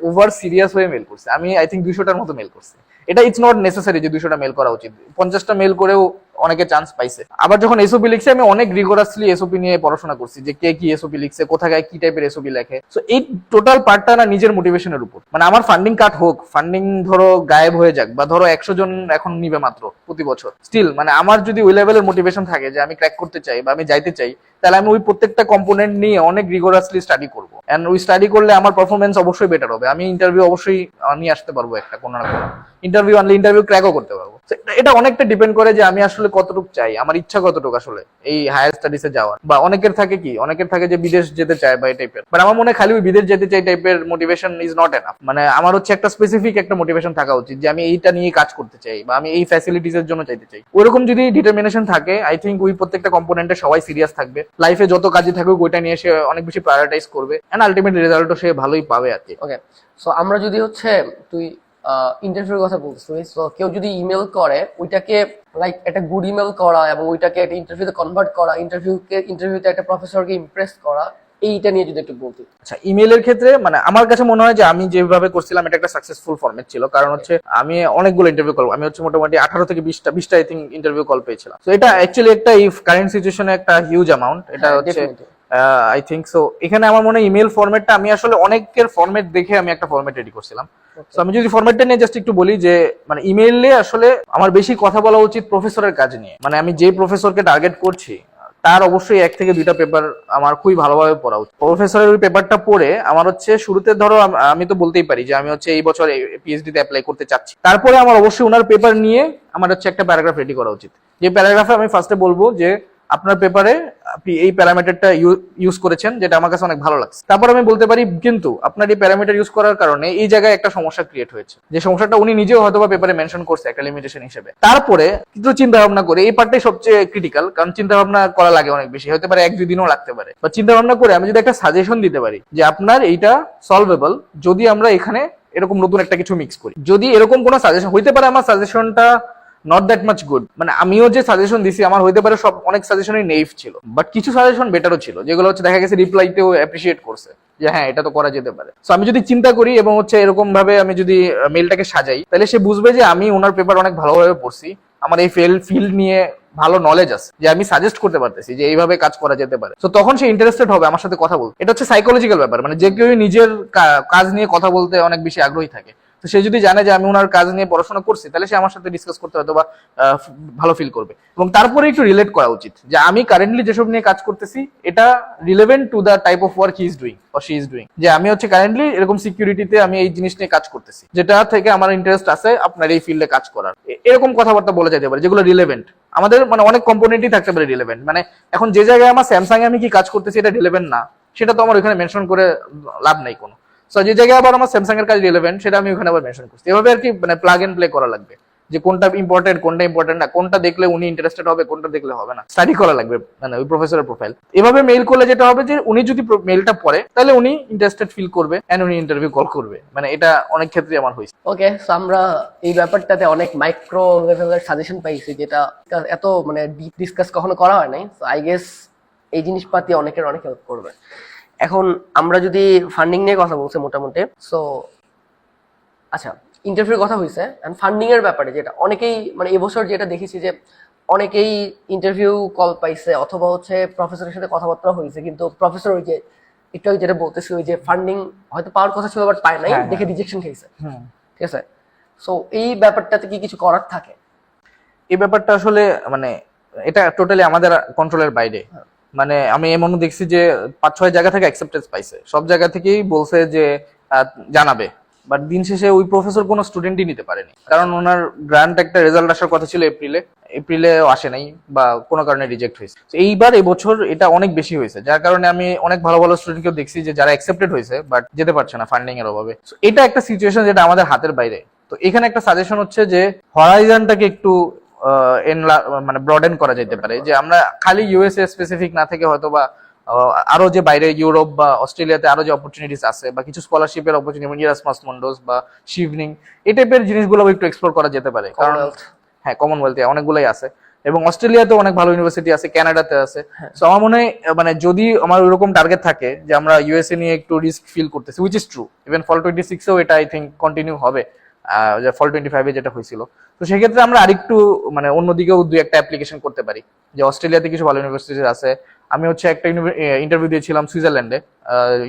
ওভার সিরিয়াস হয়ে মেল করছি। আমি আই থিঙ্ক 200টার মতো মেল করছি। এটা ইটস নট নেসেসারি যে 200টা মেল করা উচিত, 50টা মেল করেও অনেকে চান্স পাইছে। আবার যখন এসওপি লিখছে আমি অনেক রিগোরাসলি এসওপি নিয়ে পড়াশোনা করছি, যে কে কি এসওপি লিখছে, কোথায় কি টাইপের এসওপি লেখে। সো এই টোটাল পার্টটা না নিজের মোটিভেশনের উপর, মানে আমার ফান্ডিং কাট হোক, ফান্ডিং ধরো গায়েব হয়ে যাক, বা ধরো 100 জন এখন নিবে মাত্র প্রতি বছর, স্টিল মানে আমার যদি ওই লেভেলের মোটিভেশন থাকে যে আমি ক্র্যাক করতে চাই বা আমি যাইতে চাই, তাহলে আমি ওই প্রত্যেকটা কম্পোনেন্ট নিয়ে অনেক রিগোরাসলি স্টাডি করবো। এন্ড ওই স্টাডি করলে আমার পারফরমেন্স অবশ্যই বেটার হবে, আমি ইন্টারভিউ অবশ্যই নিয়ে আসতে পারবো, একটা কোনো না কোনো ইন্টারভিউ আনলে ইন্টারভিউ ক্র্যাকও করতে পারবো। এটা অনেকটা ডিপেন্ড করে যে আমি আসলে কতটুকু চাই, আমার ইচ্ছা কতটুকু আসলে এই হায়ার স্টাডিজে যাওয়ার। বা অনেকের থাকে কি, অনেকের থাকে যে বিদেশ যেতে চায় বা এই টাইপের, বাট আমার মনে হয় খালি ওই বিদেশ যেতে চাই টাইপের মোটিভেশন ইজ নট এনাফ। মানে আমার হচ্ছে একটা স্পেসিফিক একটা মোটিভেশন থাকা উচিত যে আমি এইটা নিয়ে কাজ করতে চাই বা আমি এই ফ্যাসিলিটিস এর জন্য চাইতে চাই। ওরকম যদি ডিটারমিনেশন থাকে, আই থিঙ্ক ওই প্রত্যেকটা কম্পোনেন্টে সবাই সিরিয়াস থাকবে, লাইফে যত কাজে থাকুক ওইটা নিয়ে সে অনেক বেশি প্রায়োরিটাইজ করবে, এন্ড আলটিমেট রেজাল্টও সে ভালোই পাবে আর কি। ওকে, সো আমরা যদি হচ্ছে তুই ইন্টারভিউর কথা বলছিস, তো কেউ যদি ইমেল করে ওইটাকে লাইক একটা গুড ইমেল করা এবং ওইটাকে একটা ইন্টারভিউতে কনভার্ট করা, ইন্টারভিউতে একটা প্রফেসরকে ইমপ্রেস করা, এইটা নিয়ে যদি একটু বলতি। আচ্ছা, ইমেলের ক্ষেত্রে মানে আমার কাছে মনে হয় যে আমি যেভাবে করছিলাম এটা একটা সাকসেসফুল ফরম্যাট ছিল, কারণ হচ্ছে আমি অনেকগুলো ইন্টারভিউ কল, আমি হচ্ছে মোটামুটি 18 থেকে 20টা আই থিঙ্ক ইন্টারভিউ কল পেয়েছিলাম। তো এটা অ্যাকচুয়ালি একটা এই কারেন্ট সিচুয়েশনে একটা হিউজ অ্যামাউন্ট, এটা হচ্ছে আই থিঙ্ক। সো এখানে আমার মনে হয় ইমেল ফরম্যাটটা আমি আসলে অনেকের ফরম্যাট দেখে আমি একটা ফরম্যাট রেডি করছিলাম। তো আমি যদি ফরম্যাটটা নিয়ে জাস্ট একটু বলি যে মানে ইমেইলে আসলে আমার বেশি কথা বলা উচিত প্রফেসরের কাজ নিয়ে, মানে আমি যে প্রফেসরকে টার্গেট করছি তার অবশ্যই 1 থেকে 2টা পেপার আমার খুবই ভালোভাবে পড়া উচিত। প্রফেসরের ওই পেপারটা পড়ে আমার হচ্ছে শুরুতে ধরো আমি তো বলতেই পারি যে আমি হচ্ছে এই বছর পিএইচডি তে অ্যাপ্লাই করতে চাচ্ছি, তারপরে আমার অবশ্যই ওনার পেপার নিয়ে আমার হচ্ছে একটা প্যারাগ্রাফ রেডি করা উচিত, যে প্যারাগ্রাফে আমি ফার্স্টে বলবো যে আপনার পেপারে আপনি এই প্যারামিটারটা ইউজ করেছেন যেটা আমার কাছে অনেক ভালো লাগছে। তারপর আমি বলতে পারি কিন্তু আপনার এই প্যারামিটার ইউজ করার কারণে এই জায়গায় একটা সমস্যা ক্রিয়েট হয়েছে, যে সমস্যাটা উনি নিজেও হয়তো বা পেপারে মেনশন করছে একটা লিমিটেশন হিসেবে। তারপরে কিন্তু চিন্তা ভাবনা করে, এই পার্টটাই সবচেয়ে ক্রিটিক্যাল, কারণ চিন্তা ভাবনা করা লাগে অনেক বেশি, হতে পারে 1-2 দিনও লাগতে পারে। বা চিন্তা ভাবনা করে আমি যদি একটা সাজেশন দিতে পারি যে আপনার এইটা সলভেবল যদি আমরা এখানে এরকম নতুন একটা কিছু মিক্স করি, যদি এরকম কোনো সাজেশন হইতে পারে আমার সাজেশনটা নট দ্যাট মাচ গুড, মানে আমিও যে সাজেশন দিছি আমার হইতে পারে সব অনেক সাজেশনই নেইভ ছিল, বাট কিছু সাজেশন বেটারও ছিল যেগুলো হচ্ছে দেখা গেছে রিপ্লাইতেও অ্যাপ্রিসিয়েট করছে যে হ্যাঁ এটা তো করা যেতে পারে। সো আমি যদি চিন্তা করি এবং হচ্ছে এরকম ভাবে আমি যদি মেলটাকে সাজাই, তাহলে সে বুঝবে যে আমি ওনার পেপার অনেক ভালোভাবে পড়ছি, আমার এই ফিল্ড নিয়ে ভালো নলেজ আছে, যে আমি সাজেস্ট করতে পারতেছি যে এইভাবে কাজ করা যেতে পারে। তো তখন সে ইন্টারেস্টেড হবে আমার সাথে কথা বলতে। এটা হচ্ছে সাইকোলজিক্যাল ব্যাপার, মানে যে কেউ নিজের কাজ নিয়ে কথা বলতে অনেক বেশি আগ্রহী থাকে। তো সে যদি জানে যে আমি ওনার কাজ নিয়ে পড়াশোনা করছি, তাহলে সে আমার সাথে ডিসকাস করতে হয়তো বা ভালো ফিল করবে। এবং তারপরে একটু রিলেট করা উচিত যে আমি কারেন্টলি যেসব নিয়ে কাজ করতেছি এটা relevant to the type of work he is doing or she is doing, যে আমি হচ্ছে কারেন্টলি এরকম সিকিউরিটিতে আমি এই জিনিস নিয়ে কাজ করতেছি, যেটা থেকে আমার ইন্টারেস্ট আছে আপনার এই ফিল্ডে কাজ করার। এরকম কথাবার্তা বলা যেতে পারে যেগুলো রিলেভেন্ট। আমাদের মানে অনেক কম্পোনেন্টই থাকতে পারে রিলেভেন্ট, মানে এখন যে জায়গায় আমার স্যামসাং আমি কি কাজ করতেছি এটা রিলেভেন্ট না, সেটা তো আমার ওখানে মেনশন করে লাভ নাই কোনো। সো যে জায়গায় আবার আমার স্যামসাং এর কাজ রিলেভেন্ট সেটা আমি ওখানে আবার মেনশন করছি। এভাবে আর কি মানে প্লাগ এন্ড প্লে করা লাগবে, যে কোনটা ইম্পর্টেন্ট না, কোনটা দেখলে উনি ইন্টারেস্টেড হবে, কোনটা দেখলে হবে না, স্টাডি করা লাগবে মানে ওই প্রফেসরের প্রোফাইল। এভাবে মেইল করলে যেটা হবে যে উনি যদি মেইলটা পড়ে তাহলে উনি ইন্টারেস্টেড ফিল করবে এন্ড উনি ইন্টারভিউ কল করবে, মানে এটা অনেক ক্ষেত্রে আমার হয়েছে। ওকে, সো আমরা এই ব্যাপারটাতে অনেক মাইক্রো লেভেলের সাজেশন পাইছি, যেটা এত মানে ডিপ ডিসকাস কখনো করা হয় নাই। সো আই গেস এই জিনিসপাতি অনেকের অনেক হেল্প করবে। এখন আমরা যদি ফান্ডিং নিয়ে কথা বলছি মোটামুটি, সো আচ্ছা ইন্টারভিউর কথা হয়েছে, এন্ড ফান্ডিং এর ব্যাপারে যেটা অনেকেই মানে এবছর যেটা দেখেছি যে অনেকেই ইন্টারভিউ কল পাইছে অথবা হচ্ছে প্রফেসরের সাথে কথাবার্তা হয়েছে, কিন্তু প্রফেসর ওই যে একটু আগে যেটা বলতেছি ওই যে ফান্ডিং হয়তো পাওয়ার কথা ছিল বাট পায় নাই, দেখে রিজেকশন খেয়েছে। ঠিক আছে, সো এই ব্যাপারটাতে কি কিছু করার থাকে? এই ব্যাপারটা আসলে মানে এটা টোটালি আমাদের কন্ট্রোলের বাইরে। মানে আমি এমনও দেখছি যে 5-6 জায়গা থেকে অ্যাকসেপ্টেন্স পাইছে, সব জায়গা থেকেই বলছে যে জানাবে, বাট দিন শেষে ওই প্রফেসর কোনো স্টুডেন্টই নিতে পারেনি, কারণ ওনার গ্র্যান্ড একটা রেজাল্ট আসার কথা ছিল এপ্রিলেও আসে নাই বা কোনো কারণে রিজেক্ট হয়েছে। এইবার এবছর এটা অনেক বেশি হয়েছে, যার কারণে আমি অনেক ভালো ভালো স্টুডেন্টকেও দেখছি যে যারা অ্যাকসেপ্টেড হয়েছে বাট যেতে পারছে না ফান্ডিং এর অভাবে। এটা একটা সিচুয়েশন যেটা আমাদের হাতের বাইরে। তো এখানে একটা সাজেশন হচ্ছে যে হরাইজনটাকে একটু মানে ব্রডেন করা যেতে পারে, যে আমরা খালি ইউএসএ স্পেসিফিক না থেকে হয়তো বা আরো যে বাইরে ইউরোপ বা অস্ট্রেলিয়াতে আরো যে অপরচুনিটিস আছে বা কিছু স্কলারশিপের অপরচুনিটি, ইরাসমাস মন্ডোস বা শিভনিং, এই টাইপের জিনিসগুলো একটু এক্সপ্লোর করা যেতে পারে। কারণ হ্যাঁ কমনওয়েলথে অনেকগুলোই আছে এবং অস্ট্রেলিয়াতে অনেক ভালো ইউনিভার্সিটি আছে, কানাডাতে আছে। সো আমার মনে হয় মানে যদি আমার ওইরকম টার্গেট থাকে যে আমরা ইউএসএ নিয়ে একটু রিস্ক ফিল করতেছি, উইচ ইজ ট্রু, ইভেন ফল 26-এও এটা আই থিঙ্ক কন্টিনিউ হবে। যে ফল 25-এ যেটা হয়েছিল। তো সেক্ষেত্রে আমরা আরেকটু মানে অন্যদিকেও দুই একটা অ্যাপ্লিকেশন করতে পারি, যে অস্ট্রেলিয়াতে কিছু ভালো ইউনিভার্সিটি আছে। আমি হচ্ছে একটা ইন্টারভিউ দিয়েছিলাম সুইজারল্যান্ডে,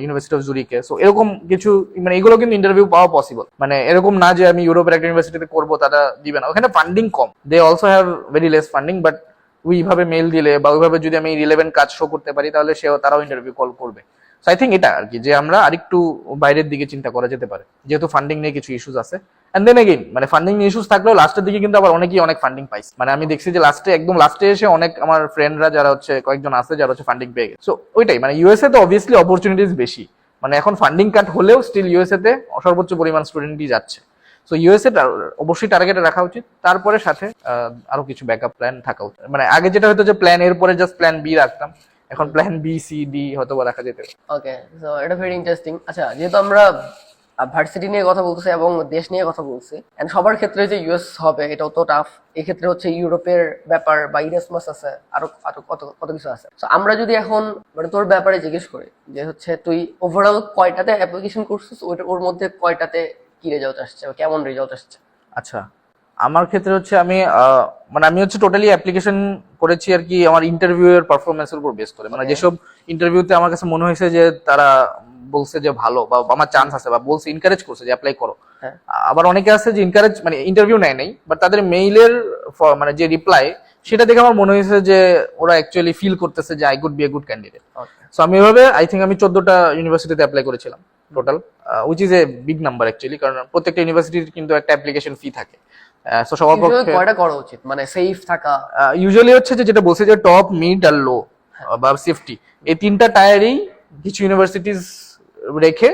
ইউনিভার্সিটি অফ জুরিকে। সো এরকম কিছু মানে এগুলো কিন্তু ইন্টারভিউ পাওয়া পসিবল, মানে এরকম না যে আমি ইউরোপের একটা ইউনিভার্সিটিতে করবো তারা দিবে না, ওখানে ফান্ডিং কম, they also have very less funding, but ওইভাবে মেল দিলে বা ওইভাবে যদি আমি রিলেভেন্ট কাজ শো করতে পারি তাহলে তারাও ইন্টারভিউ কল করবে। সো আই থিঙ্ক এটা আর কি, যে আমরা আরেকটু বাইরের দিকে চিন্তা করা যেতে পারে, যেহেতু ফান্ডিং নিয়ে কিছু ইস্যুস আছে। এন্ড দেন এগেইন মানে ফান্ডিং নিয়ে ইস্যুস থাকলেও লাস্টের দিকে কিন্তু আবার অনেকেই অনেক ফান্ডিং পাইছে। মানে আমি দেখছি যে একদম লাস্টে এসে অনেক আমার ফ্রেন্ডরা যারা হচ্ছে কয়েকজন আছে যারা হচ্ছে ফান্ডিং পেয়ে গেছে। সো ওইটাই মানে ইউএসএ তো অবভিয়াসলি অপরচুনিটিস বেশি, মানে এখন ফান্ডিং কাট হলেও স্টিল ইউএসএ তে সর্বোচ্চ পরিমাণ স্টুডেন্টই যাচ্ছে। সো ইউএসএ অবশ্যই টার্গেটে রাখা উচিত, তারপরে সাথে আরো কিছু ব্যাকআপ প্ল্যান থাকা উচিত। মানে আগে যেটা হতো যে প্ল্যান এর পরে জাস্ট প্ল্যান বি রাখতাম, এখন প্ল্যান বি সি ডি হয়তো বা রাখা যেতে পারে। ওকে, সো এটা ভেরি ইন্টারেস্টিং। আচ্ছা, যেহেতু আমরা ভার্সিটি নিয়ে কথা বলছি এবং দেশ নিয়ে কথা বলছি, এন্ড সবার ক্ষেত্রে যে ইউএস হবে এটাও তো টাফ। এই ক্ষেত্রে হচ্ছে ইউরোপের ব্যাপার বা ইরাসমাস আছে, আরো আরো কত কত কিছু আছে। তো আমরা যদি এখন মানে তোর ব্যাপারে জিজ্ঞেস করি যে হচ্ছে তুই ওভারঅল কয়টাতে অ্যাপ্লিকেশন করছিস, ওর মধ্যে কয়টাতে কি রেজাল্ট আসছে বা কেমন রেজাল্ট আসছে? আচ্ছা, আমার ক্ষেত্রে হচ্ছে আমি মানে আমি হচ্ছে টোটালি অ্যাপ্লিকেশন করেছি আর কি আমার ইন্টারভিউ এর পারফরমেন্সের উপর বেস করে। মানে যেসব ইন্টারভিউতে আমার কাছে মনে হয়েছে যে তারা বলছে যে ভালো বা আমার চান্স আছে বা বলছে এনকারেজ করছে যে অ্যাপ্লাই করো। হ্যাঁ। আবার অনেকে আছে যে এনকারেজ মানে ইন্টারভিউ নেয় নাই, বাট তাদের মেইলের মানে যে রিপ্লাই সেটা দেখে আমার মনে হয়েছে যে ওরা অ্যাকচুয়ালি ফিল করতেছে যে I could B a good candidate. So আমি এভাবে আই থিঙ্ক আমি 14টা ইউনিভার্সিটিতে অ্যাপ্লাই করেছিলাম total, which is a big number actually, কারণ প্রত্যেকটা ইউনিভার্সিটির কিন্তু একটা অ্যাপ্লিকেশন ফি থাকে। সো সবার পক্ষে কয়টা করা উচিত মানে সেফ থাকা? ইউজুয়ালি হচ্ছে যে যেটা বলছে যে টপ, মিড আর লো বা সেফটি, এই তিনটা টায়ারেই কিছু ইউনিভার্সিটিজ রেখে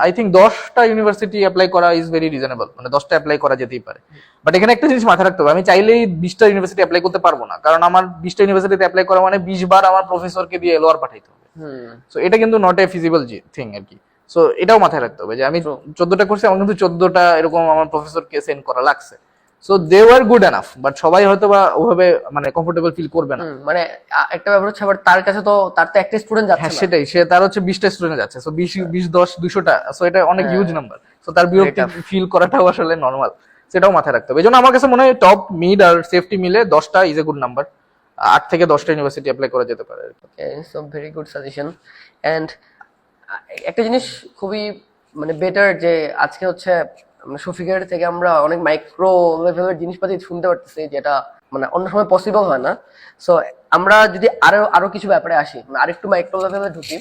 আই থিঙ্ক 10টা ইউনিভার্সিটি অ্যাপ্লাই করা ইজ ভেরি রিজনেবল, মানে 10টা অ্যাপ্লাই করা যেতেই পারে। বাট এখানে একটা জিনিস মাথায় রাখতে হবে, আমি চাইলেই 20টা ইউনিভার্সিটি অ্যাপ্লাই করতে পারবো না, কারণ আমার 20টা ইউনিভার্সিটিতে অ্যাপ্লাই করা মানে 20 বার আমার প্রফেসরকে দিয়ে এলওআর পাঠাইতে হবে। সো এটা কিন্তু নট এ ফিজিবল থিং আর কি। সো এটাও মাথায় রাখতে হবে যে আমি 14টা করছি, আমার কিন্তু 14টা এরকম আমার প্রফেসরকে সেন্ড করা লাগছে। So they were good enough, but সবাই হয়তো বা ওভাবে মানে কমফোর্টেবল ফিল করবে না। মানে একটা ব্যাপার হচ্ছে আবার তার কাছে তো তার তো একটা স্টুডেন্ট যাচ্ছে হ্যাঁ না। সেটাই, সে তার হচ্ছে 20টা স্টুডেন্ট যাচ্ছে, সো 20 10 200টা, সো এটা অনেক হিউজ নাম্বার। সো তার বিরক্তি ফিল করাটাও আসলে নরমাল, সেটাও মাথায় রাখতে হবে। এই জন্য আমার কাছে মনে হয় টপ, মিড আর সেফটি মিলে 10টা ইজ এ গুড নাম্বার। 8 থেকে 10টা ইউনিভার্সিটি অ্যাপ্লাই করা যেতে পারে। Okay, so very good suggestion. And একটা জিনিস খুবই মানে বেটার যে আজকে হচ্ছে শফিকের থেকে আমরা অনেক মাইক্রো লেভেলের জিনিসপাতি শুনতে পারতেছি, যেটা মানে অন্য সময় পসিবল হয় না। সো আমরা যদি আরো আরো কিছু ব্যাপারে আসি, মানে আরেকটু মাইক্রো লেভেলে ঢুকি,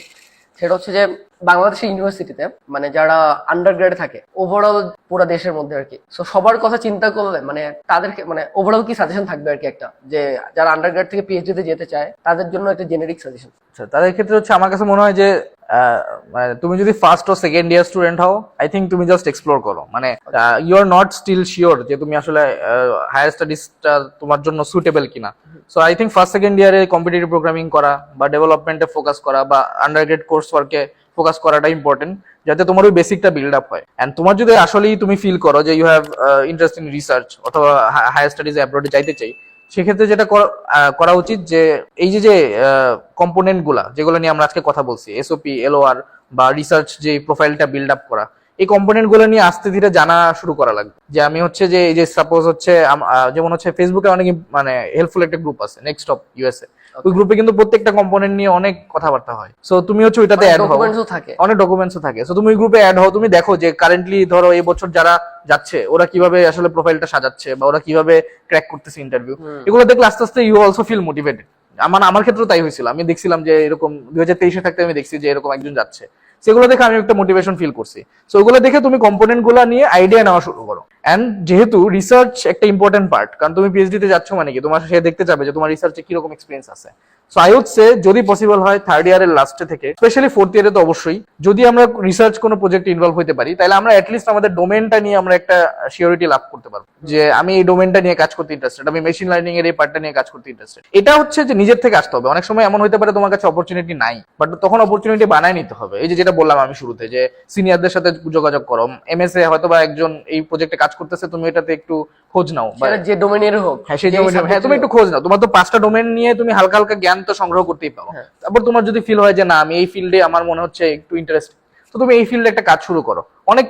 সেটা হচ্ছে যে বাংলাদেশের ইউনিভার্সিটিতে মানে যারা আন্ডার গ্রেডে থাকে ওভারঅল পুরো দেশের মধ্যে আর কি, সো সবার কথা চিন্তা করলে মানে তাদেরকে মানে ওভারঅল কি সাজেশন থাকবে আর কি, একটা যে যারা আন্ডার গ্রেড থেকে পিএইচডি তে যেতে চায় তাদের জন্য একটা জেনেরিক সাজেশন? আচ্ছা, তাদের ক্ষেত্রে হচ্ছে আমার কাছে মনে হয় যে মানে তুমি যদি ফার্স্ট ও সেকেন্ড ইয়ার স্টুডেন্ট হও, আই থিঙ্ক তুমি জাস্ট এক্সপ্লোর করো। মানে you are not still sure যে তুমি আসলে হায়ার স্টাডিজটা তোমার জন্য সুটেবল কিনা। So I think first second ইয়ারে কম্পিটিটিভ প্রোগ্রামিং করা বা ডেভেলপমেন্টে ফোকাস করা বা আন্ডারগ্রেড কোর্স ওয়ার্কে ফোকাস করাটা ইম্পর্টেন্ট, যাতে তোমার ওই বেসিকটা বিল্ড আপ হয়। এন্ড তোমার যদি আসলেই তুমি ফিল করো যে you have interest in research অথবা হায়ার স্টাডিজ অ্যাব্রডে যাইতে চাই, সেক্ষেত্রে যেটা করা উচিত যে এই যে কম্পোনেন্ট গুলা যেগুলো নিয়ে আমরা আজকে কথা বলছি, এসওপি, এলওআর বা রিসার্চ যে প্রোফাইলটা বিল্ড আপ করা, এই কম্পোনেন্ট গুলো নিয়ে আস্তে ধীরে জানা শুরু করা লাগবে। যে আমি হচ্ছে যে এই যে সাপোজ হচ্ছে যেমন হচ্ছে ফেসবুকে অনেক মানে হেল্পফুল একটা গ্রুপ আছে নেক্সট অফ ইউএসএ, ওই গ্রুপে কিন্তু প্রত্যেকটা কম্পোনেন্ট নিয়ে অনেক কথাবার্তা হয়। সো তুমি হচ্ছে ওইটাতে অ্যাড হও, অনেক ডকুমেন্টসও থাকে। সো তুমি ওই গ্রুপে অ্যাড হও, তুমি দেখো যে কারেন্টলি ধরো এই বছর যারা যাচ্ছে ওরা কিভাবে আসলে প্রোফাইলটা সাজাচ্ছে বা ওরা কিভাবে ক্র্যাক করতেছে ইন্টারভিউ, এগুলো দেখলে আস্তে আস্তে ইউ অলসো ফিল মোটিভেটেড। আমার ক্ষেত্রেও তাই হয়েছিল, আমি দেখছিলাম যে এরকম 2023-এ থাকতে আমি দেখছি যে এরকম একজন যাচ্ছে, সেগুলো দেখে আমি একটা মোটিভেশন ফিল করছি। সো ওগুলো দেখে তুমি কম্পোনেন্ট গুলো নিয়ে আইডিয়া নেওয়া শুরু করো। এন্ড যেহেতু রিসার্চ একটা ইম্পর্টেন্ট পার্ট, কারণ তুমি পিএইচডি তে যাচ্ছ মানে কি তোমার সে দেখতে চাবে যে তোমার রিসার্চে কিরকম এক্সপিরিয়েন্স আছে। সো আই উড সে যদি পসিবল হয় থার্ড ইয়ারের লাস্টে থেকে, স্পেশালি ফোর্থ ইয়ারে তো অবশ্যই, যদি আমরা রিসার্চ কোনো প্রজেক্টে ইনভলভ হতে পারি তাহলে আমরা অ্যাটলিস্ট আমাদের ডোমেনটা নিয়ে আমরা একটা সিওরিটি লাভ করতে পারবো যে আমি এই ডোমেনটা নিয়ে কাজ করতে ইন্টারেস্টেড, আমি মেশিন লার্নিং এর এই পার্টটা নিয়ে কাজ করতে ইন্টারেস্টেড। এটা হচ্ছে যে নিজের থেকে আসতে হবে। অনেক সময় এমন হতে পারে তোমার কাছে অপরচুনিটি নাই, বাট তখন অপরচুনিটি বানায় নিতে হবে। এই যে যেটা বললাম আমি শুরুতে, যে সিনিয়রদের সাথে যোগাযোগ করো, এমএসএ হয়তো বা একজন এই প্রজেক্টে কাজ করতেছে, তুমি এটাতে একটু খোঁজ নাও, যে ডোমেনের হোক, হ্যাঁ সেই ডোমেন, হ্যাঁ তুমি একটু খোঁজ নাও। তোমার তো 5টা ডোমেন নিয়ে তুমি হালকা হালকা জ্ঞান তো সংগ্রহ করতেই পারো। তারপর তোমার যদি ফিল হয় যে না আমি এই ফিল্ডে আমার মনে হচ্ছে একটু ইন্টারেস্ট, তো তুমি এই ফিল্ডে একটা কাজ শুরু করো। অনেক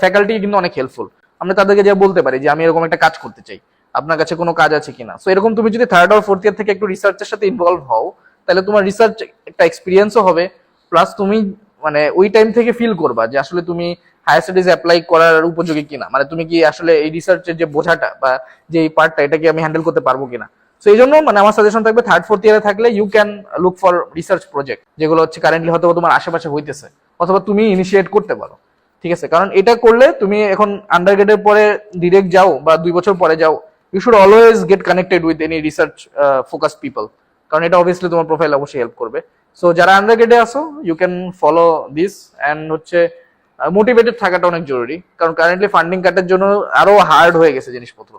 ফ্যাকাল্টি কিন্তু অনেক হেল্পফুল। আমরা তাদেরকে যে বলতে পারি যে আমি এরকম একটা কাজ করতে চাই, আপনার কাছে কোনো কাজ আছে কিনা। সো এরকম তুমি যদি থার্ড আর ফোর্থ ইয়ার থেকে একটু রিসার্চের সাথে ইনভলভ হও, তাহলে তোমার রিসার্চ একটা এক্সপিরিয়েন্সও হবে, প্লাস তুমি মানে ওই টাইম থেকে ফিল করবা যে আসলে তুমি হায়ার স্টাডিজ অ্যাপ্লাই করার উপযোগী কিনা, মানে তুমি কি আসলে এই রিসার্চের যে বোঝাটা বা যে এই পার্টটা এটা কি আমি হ্যান্ডেল করতে পারবো কিনা। সো এই জন্য মানে আমার সাজেশন থাকবে থার্ড ফোর্থ ইয়ারে থাকলে you can look for research project, যেগুলো হচ্ছে কারেন্টলি হয়তো তোমার আশেপাশে হইতেছে, অথবা তুমি ইনিশিয়েট করতে পারো। ঠিক আছে, কারণ এটা করলে তুমি এখন আন্ডারগ্রেডের পরে ডিরেক্ট যাও বা 2 বছর পরে যাও, you should always get connected with any research focus people, কারণ এটা অবভিয়াসলি তোমার প্রোফাইল অবশ্যই হেল্প করবে। সো যারা আন্ডারগ্রেডে আসো you can follow this, and হচ্ছে মোটিভেটেড থাকাটা অনেক জরুরি, কারণ কারেন্টলি ফান্ডিং কাটের জন্য আরো হার্ড হয়ে গেছে জিনিসপত্র।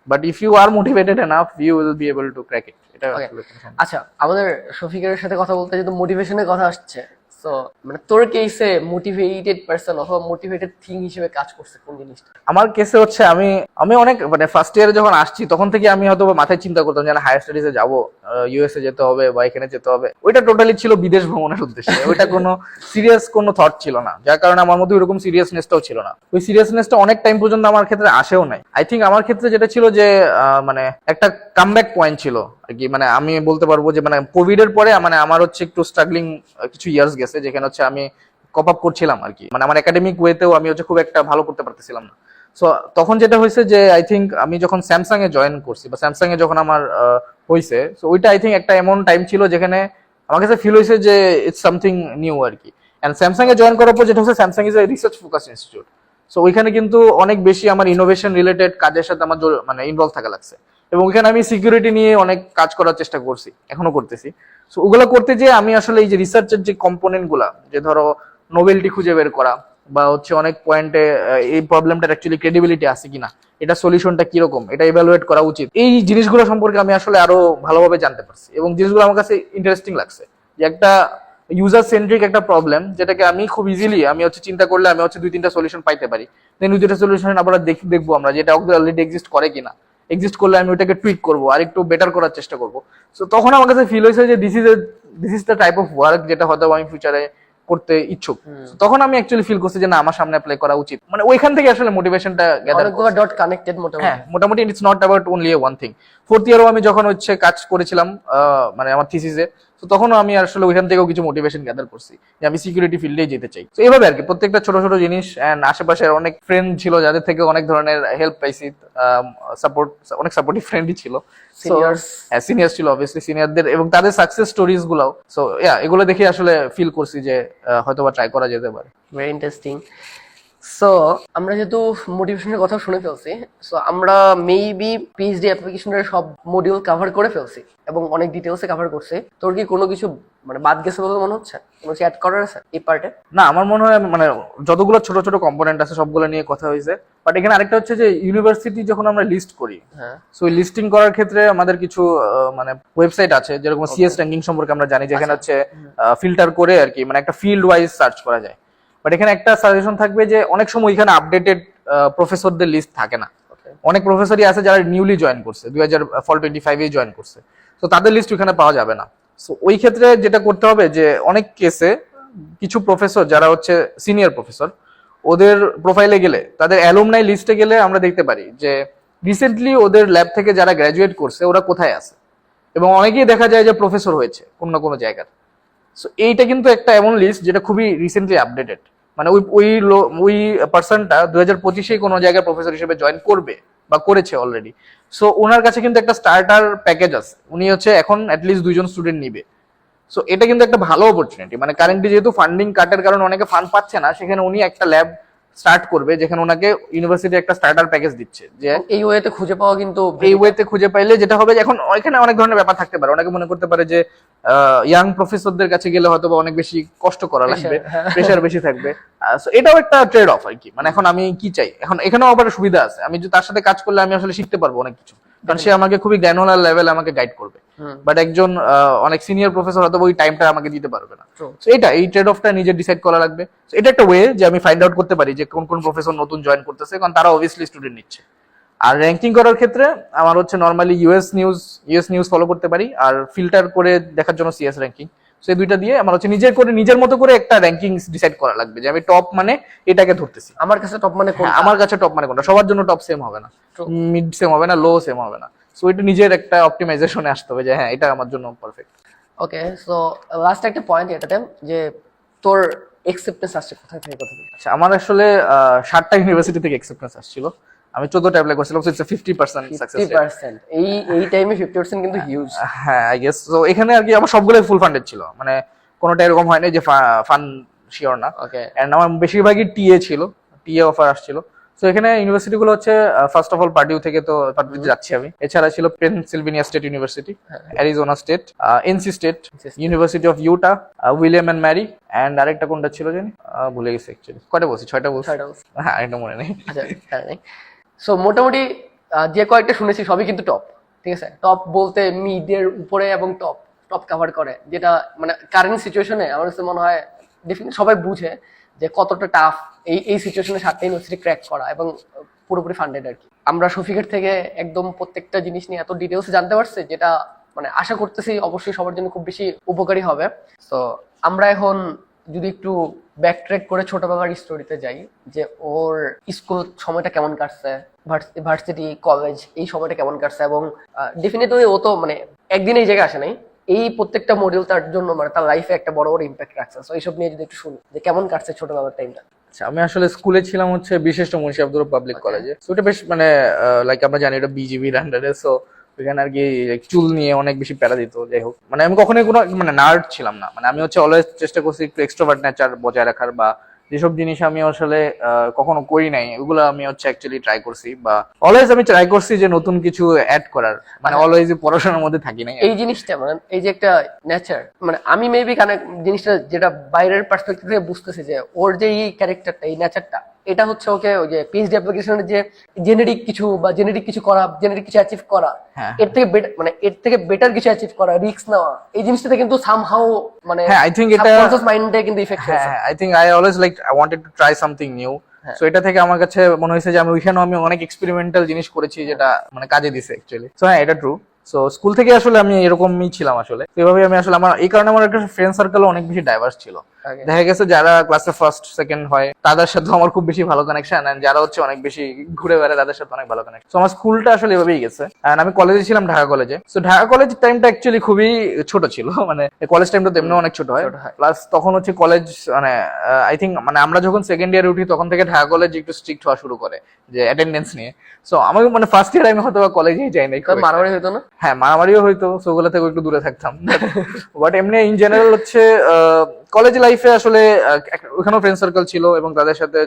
But if you are motivated enough you will be able to crack it. এটা Okay. আসলে কোনো সমস্যা। আচ্ছা, আমাদের শফিকের সাথে কথা বলতে যেহেতু মোটিভেশনের কথা আসছে, সো মানে তোর কেসে মোটিভেটেড পারসন অথবা মোটিভেটেড থিং হিসেবে কাজ করছে কোন জিনিসটা? আমার কেসে হচ্ছে আমি আমি অনেক মানে ফার্স্ট ইয়ারে যখন আসছি তখন থেকে আমি হয়তো মাথায় চিন্তা করতাম যে হায়ার স্টাডিজে যাবো, ইউএসএ যেতে হবে বা এখানে যেতে হবে, ওইটা টোটালি ছিল বিদেশ ভ্রমণের উদ্দেশ্যে, ওইটা কোনো সিরিয়াস কোনো থট ছিল না, যার কারণে আমার মধ্যে ওইরকম সিরিয়াসনেসটাও ছিল না। ওই সিরিয়াসনেসটা অনেক টাইম পর্যন্ত আমার ক্ষেত্রে আসেও নাই। আই থিঙ্ক আমার ক্ষেত্রে যেটা ছিল যে মানে একটা কামব্যাক পয়েন্ট ছিল আর কি, মানে আমি বলতে পারবো যে মানে কোভিড এর পরে মানে আমার হচ্ছে একটু স্ট্রাগলিং কিছু ইয়ার্স গেছে, যেখানে হচ্ছে আমি কপ আপ করছিলাম আর কি, মানে আমার একাডেমিক ওয়েতেও আমি হচ্ছে খুব একটা ভালো করতে পারতেছিলাম না। সো তখন যেটা হয়েছে যে আই থিঙ্ক আমি যখন স্যামসাং এ জয়েন করছি বা স্যামসাং এ যখন আমার হয়েছে, সো ওইটা আই থিঙ্ক একটা এমন টাইম ছিল যেখানে আমার কাছে ফিল হয়েছে যে ইটস সামথিং নিউ আর কি। এন্ড স্যামসাং এ জয়েন করার পর যেটা হচ্ছে Samsung is a research focus institute, so ওইখানে কিন্তু অনেক বেশি আমার ইনোভেশন রিলেটেড কাজের সাথে আমার মানে ইনভলভ থাকা লাগছে, এবং ওইখানে আমি সিকিউরিটি নিয়ে অনেক কাজ করার চেষ্টা করছি, এখনো করতেছি। সো ওগুলো করতে যে আমি আসলে এই যে রিসার্চের যে কম্পোনেন্ট গুলা, যে ধরো নোবেলটি খুঁজে বের করা, বা হচ্ছে অনেক পয়েন্টে এই প্রবলেমটার অ্যাকচুয়ালি ক্রেডিবিলিটি আছে কিনা, এটা সলিউশনটা কিরকম, এটা ইভ্যালুয়েট করা উচিত, এই জিনিসগুলো সম্পর্কে আমি আসলে আরো ভালোভাবে জানতে পারছি, এবং জিনিসগুলো আমার কাছে ইন্টারেস্টিং লাগছে যে একটা ইউজার সেন্ট্রিক একটা প্রবলেম যেটাকে আমি খুব ইজিলি আমি হচ্ছে চিন্তা করলে আমি হচ্ছে 2-3টা সলিউশন পাইতে পারি, দেন 2-3টা সলিউশন আবার দেখবো আমরা যেটা অলরেডি এক্সিস্ট করে কিনা, এক্সিস্ট করলে আমি ওটাকে টুইক করবো আর একটু বেটার করার চেষ্টা করবো। সো তখন আমার কাছে ফিল হয়েছে যে this is the type of work যেটা হয়তো আমি ফিউচারে করতে ইচ্ছুক। তখন আমি অ্যাকচুয়ালি ফিল করছি যে না, আমার সামনে অ্যাপ্লাই করা উচিত, মানে ওইখান থেকে আসলে মোটিভেশনটা গ্যাদার। অনেকগুলো ডট কানেক্টেড মোটামুটি। হ্যাঁ, মোটামুটি it's not about only one thing. Fourth ইয়ারও আমি যখন হচ্ছে কাজ করেছিলাম মানে আমার থিসিসে, তো তখনও আমি আসলে ওইখান থেকেও কিছু মোটিভেশন গ্যাদার করছি যে আমি সিকিউরিটি ফিল্ডেই যেতে চাই। তো এইভাবে আর কি প্রত্যেকটা ছোট ছোট জিনিস, অ্যান্ড আশেপাশের অনেক ফ্রেন্ড ছিল যাদের থেকে অনেক ধরনের হেল্প পাইছি, সাপোর্ট, অনেক সাপোর্টিভ ফ্রেন্ডই ছিল, Seniors. সিনিয়র ছিল অবভিয়াসলি, সিনিয়রদের এবং তাদের সাকসেস স্টোরিজ গুলাও। সো এগুলো দেখে আসলে ফিল করছি যে হয়তো বা ট্রাই করা যেতে পারে। Very interesting. সো আমরা যেহেতু মোটিভেশনের কথা শুনে ফেলছি, সো আমরা মেবি পিএইচডি অ্যাপ্লিকেশনের সব মডিউল কভার করে ফেলছি এবং অনেক ডিটেলসে কভার করছি। তোর কি কোনো কিছু মানে বাদ গেছে বলে মনে হচ্ছে? কোনো কিছু অ্যাড করার আছে এই পার্টে? না, আমার মনে হয় মানে যতগুলো ছোট ছোট কম্পোনেন্ট আছে সবগুলো নিয়ে কথা হয়েছে। বাট এখানে আরেকটা হচ্ছে যে ইউনিভার্সিটি যখন আমরা লিস্ট করি, হ্যাঁ, সো এই লিস্টিং করার ক্ষেত্রে আমাদের কিছু মানে ওয়েবসাইট আছে, যেরকম সিএস র্যাঙ্কিং সম্পর্কে আমরা জানি, যেখানে হচ্ছে ফিল্টার করে আর কি মানে একটা ফিল্ড ওয়াইজ সার্চ করা যায়। বাট এখানে একটা সাজেশন থাকবে যে অনেক সময় এখানে আপডেটেড প্রফেসরদের লিস্ট থাকে না। অনেক প্রফেসরই আছে যারা নিউলি জয়েন করছে, 2025 জয়েন করছে, তো তাদের লিস্ট ওখানে পাওয়া যাবে না। সো ওই ক্ষেত্রে যেটা করতে হবে যে অনেক কেসে কিছু প্রফেসর যারা হচ্ছে সিনিয়র প্রফেসর, ওদের প্রোফাইলে গেলে, তাদের অ্যালুমনাই লিস্টে গেলে আমরা দেখতে পারি যে রিসেন্টলি ওদের ল্যাব থেকে যারা গ্র্যাজুয়েট করছে ওরা কোথায় আছে, এবং অনেকেই দেখা যায় যে প্রফেসর হয়েছে কোনো না কোনো জায়গার। সো এইটা কিন্তু একটা এমন লিস্ট যেটা খুবই রিসেন্টলি আপডেটেড, মানে ওই পার্সনটা 2025 কোনো জায়গায় প্রফেসর হিসেবে জয়েন করবে বা করেছে অলরেডি। সো ওনার কাছে কিন্তু একটা স্টার্টার প্যাকেজ আছে, উনি হচ্ছে এখন অ্যাটলিস্ট 2জন স্টুডেন্ট নিবে। সো এটা কিন্তু একটা ভালো অপরচুনিটি, মানে কারেন্টলি যেহেতু ফান্ডিং কাটের কারণে অনেকে ফান্ড পাচ্ছে না, সেখানে উনি একটা ল্যাব স্টার্ট করবে যেখানে ওনাকে ইউনিভার্সিটি একটা স্টার্টার প্যাকেজ দিচ্ছে, যে এই ওয়েতে খুঁজে পাওয়া কিন্তু এই ওয়েতে খুঁজে পাইলে যেটা হবে যে এখন এখানে অনেক ধরনের ব্যাপার থাকতে পারে, অনেকে মনে করতে পারে যে ইয়াং প্রফেসরদের কাছে গেলে হয়তো বা অনেক বেশি কষ্ট করা লাগবে, প্রেশার বেশি থাকবে। সো এটাও একটা ট্রেড অফ আর কি, মানে এখন আমি কি চাই, এখন এখানেও আবার সুবিধা আছে, আমি যদি তার সাথে কাজ করলে আমি আসলে শিখতে পারবো অনেক কিছু, কারণ সে আমাকে খুবই গ্র্যানুলার লেভেলে আমাকে গাইড করবে। বাট একজন অনেক সিনিয়র প্রফেসর হয়তো ওই টাইমটা আমাকে দিতে পারবে না। সো এই ট্রেড অফটা নিজে ডিসাইড করা লাগবে। এটা একটা ওয়ে যে আমি ফাইন্ড আউট করতে পারি যে কোন কোন প্রফেসর নতুন জয়েন করতেছে, কারণ তারা অবভিয়াসলি স্টুডেন্ট নিচ্ছে। আর র্যাঙ্কিং করার ক্ষেত্রে আমার হচ্ছে নর্মালি ইউএস নিউজ ফলো করতে পারি, আর ফিল্টার করে দেখার জন্য সিএস র্যাঙ্কিং। সেই দুইটা দিয়ে আমার হচ্ছে নিজের মতো করে একটা র্যাঙ্কিং ডিসাইড করা লাগবে যে আমি টপ মানে এটাকে ধরতেছি। আমার কাছে টপ মানে হ্যাঁ, আমার কাছে টপ মানে কোনটা, সবার জন্য টপ সেম হবে না, মিড সেম হবে না, লো সেম হবে না। সো এটা নিজের একটা অপটিমাইজেশনে আসতে হবে যে হ্যাঁ এটা আমার জন্য পারফেক্ট। ওকে, সো লাস্ট একটা পয়েন্ট এটাতে, যে তোর এক্সেপ্টেন্স আসছে কোথায় থেকে কোথা থেকে? আচ্ছা, আমার আসলে 7টা ইউনিভার্সিটি থেকে অ্যাকসেপ্টেন্স আসছিল। আমি 14টা অ্যাপ্লাই করছিলাম, সো ইটস 50% সাকসেস রেট। 50%, এই টাইমে 50% কিন্তু হিউজ। হ্যাঁ, আই গেস। তো এখানে আর কি আমার সবগুলোই ফুল ফান্ডেড ছিল, মানে কোনোটা এরকম হয় না যে ফান শিওর না। ওকে, এন্ড আমার বেশিরভাগই টিএ ছিল, টিএ অফার আসছিল। তো এখানে ইউনিভার্সিটি গুলো হচ্ছে ফার্স্ট অফ অল পার্ডিউ থেকে, তো পার্ডিউতে যাচ্ছি আমি। এছাড়া ছিল Pennsylvania State University, Arizona State, NC State, University of Utah, William and Mary, and আরেকটা কোনটা ছিল জানি, ভুলে গেছি অ্যাকচুয়ালি। কয়টা বলছি? 6টা বলছি। হ্যাঁ, এটা মনে নেই। আচ্ছা, সো মোটামুটি যে কয়েকটা শুনেছি সবই কিন্তু টপ, ঠিক আছে? টপ বলতে মিডের উপরে এবং টপ টপ কভার করে, যেটা মানে কারেন্ট সিচুয়েশনে আমার কাছে মনে হয় ডেফিনেটলি সবাই বুঝে যে কতটা টাফ এই সিচুয়েশনে 7টা ইউনিভার্সিটি ক্র্যাক করা, এবং পুরোপুরি ফান্ডেড আর কি। আমরা শফিকের থেকে একদম প্রত্যেকটা জিনিস নিয়ে এত ডিটেলসে জানতে পারছি, যেটা মানে আশা করতেছি অবশ্যই সবার জন্য খুব বেশি উপকারী হবে। তো আমরা এখন যদি একটু ব্যাকট্র্যাক করে ছোটবেলার স্টোরিতে যাই, যে ওর স্কুল সময়টা কেমন কাটছে, ভার্সিটি কলেজ এই সময়টা কেমন কাটছে, এবং ডেফিনেটলি ও তো মানে একদিন এই জায়গায় আসে নাই, এই প্রত্যেকটা মডিউল তার জন্য মানে তার লাইফে একটা বড় বড় ইম্প্যাক্ট রাখছে। তো এইসব নিয়ে যদি একটু শুনি যে কেমন কাটছে ছোটবেলার টাইমটা। আচ্ছা, আমি আসলে স্কুলে ছিলাম হচ্ছে বিশিষ্ট মুন্সি আব্দুর পাবলিক কলেজে। তো এটা বেশ মানে লাইক আমরা জানি এটা বিজিবির আন্ডারে। সো ওইখানে আর কি চুল নিয়ে অনেক বেশি প্যারা দিত। যাই হোক, মানে আমি কখনোই কোনো মানে নার্ড ছিলাম না, মানে আমি হচ্ছে অলওয়েজ চেষ্টা করছি একটু এক্সট্রোভার্ট নেচার বজায় রাখার, বা যেসব জিনিস আমি আসলে কখনো করি নাই ওগুলো আমি হচ্ছে অ্যাকচুয়ালি ট্রাই করছি, বা অলওয়েজ আমি ট্রাই করছি যে নতুন কিছু অ্যাড করার, মানে অলওয়েজ পড়াশোনার মধ্যে থাকি নাই। এই জিনিসটা মানে এই যে একটা নেচার, মানে আমি মেবি কানেক্ট জিনিসটা যেটা বাইরের পার্সপেক্টিভ থেকে বুঝতেছি, যে ওর যে এই ক্যারেক্টারটা, এই নেচারটা, এটা হচ্ছে ওকে ওই যে পিএইচডি অ্যাপ্লিকেশনের যে জেনেরিক কিছু করা, জেনেরিক কিছু অ্যাচিভ করা, হ্যাঁ। এর থেকে বেটার কিছু অ্যাচিভ করা, রিস্ক নেওয়া, এই জিনিসটাতে কিন্তু সামহাউ মানে হ্যাঁ, আই থিংক এটা সাবকনশিয়াস মাইন্ডে কিন্তু ইফেক্ট হ্যাঁ, হয়েছে। I think I always like I wanted to try something new. So এটা থেকে আমার কাছে মনে হয়েছে যে আমি ওইখানেও আমি অনেক এক্সপেরিমেন্টাল জিনিস করেছি, যেটা মানে কাজে দিছে অ্যাকচুয়ালি। সো হ্যাঁ, এটা ট্রু। সো স্কুল থেকে আসলে আমি এরকমই ছিলাম আসলে। তো এভাবে আমি আসলে আমার এই কারণে আমার একটা ফ্রেন্ড সার্কেল অনেক বেশি ডাইভার্স ছিল। Okay. দেখা গেছে যারা ক্লাসে ফার্স্ট সেকেন্ড হয় তাদের সাথে আমার খুব বেশি ভালো কানেকশন, এন্ড যারা হচ্ছে অনেক বেশি ঘুরে বেড়ায় তাদের সাথে অনেক ভালো কানেকশন। সো আমার স্কুলটা আসলে এভাবেই গেছে। এন্ড আমি কলেজে ছিলাম, ঢাকা কলেজে। সো ঢাকা কলেজ টাইমটা অ্যাকচুয়ালি খুবই ছোট ছিল, মানে কলেজ টাইমটা তো এমনি অনেক ছোট হয়। প্লাস তখন হচ্ছে কলেজ মানে আই থিঙ্ক মানে আমরা যখন সেকেন্ড ইয়ারে উঠি তখন থেকে ঢাকা কলেজ একটু স্ট্রিক্ট হওয়া শুরু করে যে অ্যাটেন্ডেন্স নিয়ে। সো আমাকে মানে ফার্স্ট ইয়ার আমি হয়তো কলেজেই যাই নাই। মারামারি হইতো না? হ্যাঁ, মারামারিও হইতো, সো ওগুলো থেকে একটু দূরে থাকতাম। বাট এমনি ইন জেনারেল হচ্ছে কলেজ লাইফে আসলে ওখানেও ফ্রেন্ড সার্কেল ছিল এবং তাদের সাথে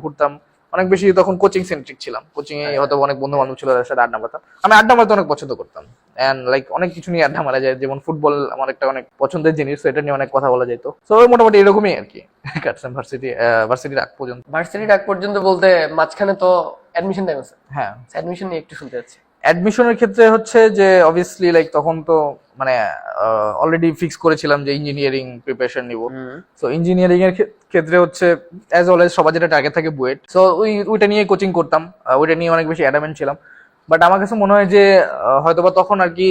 ঘুরতাম অনেক বেশি। তখন কোচিং সেন্ট্রিক ছিলাম, কোচিং এ হয়তো অনেক বন্ধু বান্ধব ছিল, তাদের সাথে আড্ডা মারতাম। আমি আড্ডা মারতে অনেক পছন্দ করতাম, এন্ড লাইক অনেক কিছু নিয়ে আড্ডা মারা যায়, যেমন ফুটবল আমার একটা অনেক পছন্দের জিনিস, তো এটা নিয়ে অনেক কথা বলা যেত। তো মোটামুটি এরকমই আর কি কাটতাম ভার্সিটির আগ পর্যন্ত। ভার্সিটির আগ পর্যন্ত বলতে মাঝখানে তো অ্যাডমিশন টাইম আছে। হ্যাঁ, অ্যাডমিশন নিয়ে একটু শুনতে যাচ্ছি। অ্যাডমিশনের ক্ষেত্রে হচ্ছে যে অবভিয়াসলি লাইক তখন তো মানে অলরেডি ফিক্স করেছিলাম যে ইঞ্জিনিয়ারিং প্রিপারেশন নিব। সো ইঞ্জিনিয়ারিং এর ক্ষেত্রে হচ্ছে অ্যাজ অলওয়েজ সবার যেটা টার্গেট থাকে বুয়েট। সো ওইটা নিয়ে কোচিং করতাম, ওইটা নিয়ে অনেক বেশি অ্যাডামেন্ট ছিলাম। বাট আমার কাছে মনে হয় যে হয়তোবা তখন আর কি